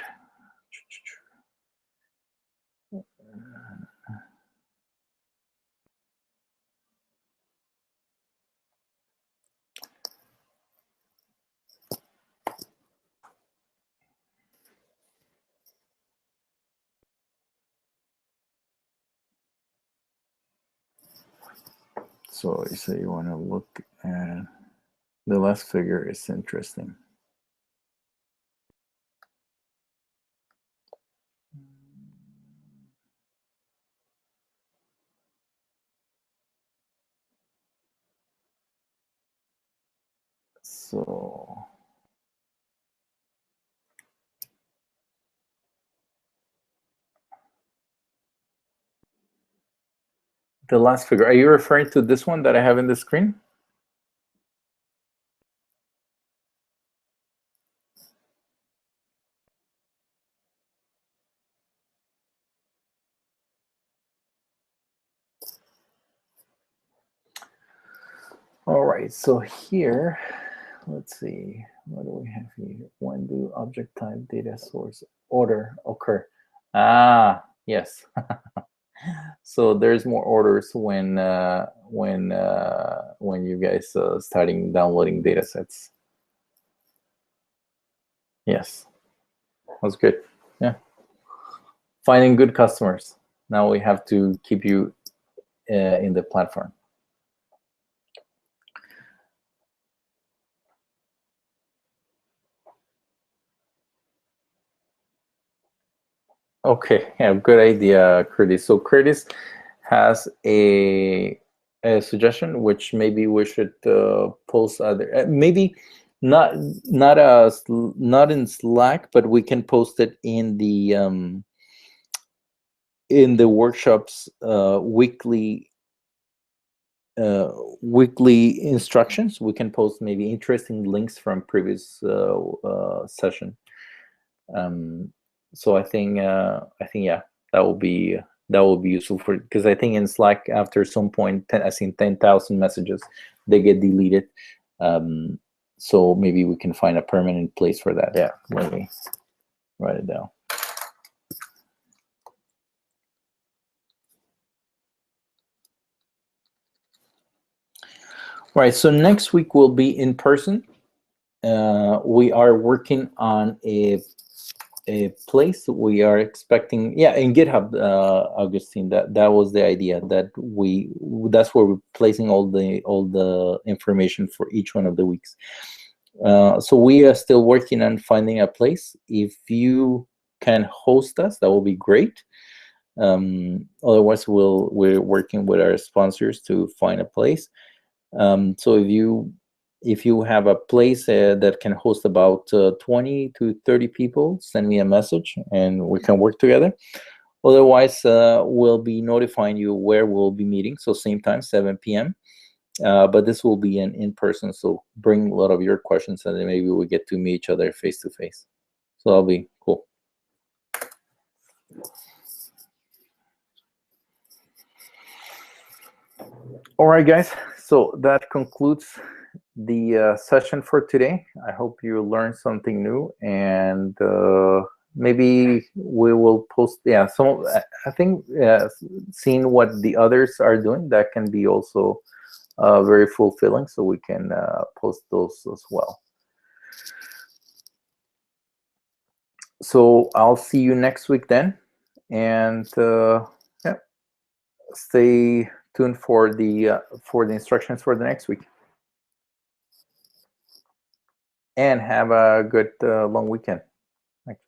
So you say you want to look at the last figure is interesting. So the last figure, are you referring to this one that I have in the screen? All right, so here, let's see, what do we have here? When do object type data source order occur? Ah, yes. So there's more orders when you guys starting downloading data sets. Yes, that's good. Yeah, finding good customers. Now we have to keep you in the platform. Okay, yeah, good idea, Curtis. So Curtis has a suggestion, which maybe we should post other, maybe not in Slack, but we can post it in the workshops weekly instructions. We can post maybe interesting links from previous session. So I think yeah, that will be useful for, because I think in Slack after some point, I seen 10,000 messages, they get deleted. So maybe we can find a permanent place for that. Yeah, let me write it down. All right, so next week will be in person. We are working on a place. We are expecting, yeah, in GitHub, Augustine, that was the idea, that that's where we're placing all the information for each one of the weeks. So we are still working on finding a place. If you can host us, that will be great. Otherwise, we're working with our sponsors to find a place. So if you have a place that can host about 20 to 30 people, send me a message and we can work together. Otherwise, we'll be notifying you where we'll be meeting. So same time, 7 p.m. But this will be an in-person, so bring a lot of your questions and then maybe we get to meet each other face to face. So that'll be cool. All right, guys. So that concludes the session for today. I hope you learned something new, and maybe we will post. Yeah, so I think seeing what the others are doing, that can be also very fulfilling. So we can post those as well. So I'll see you next week then, and yeah, stay tuned for the instructions for the next week. And have a good long weekend. Thanks.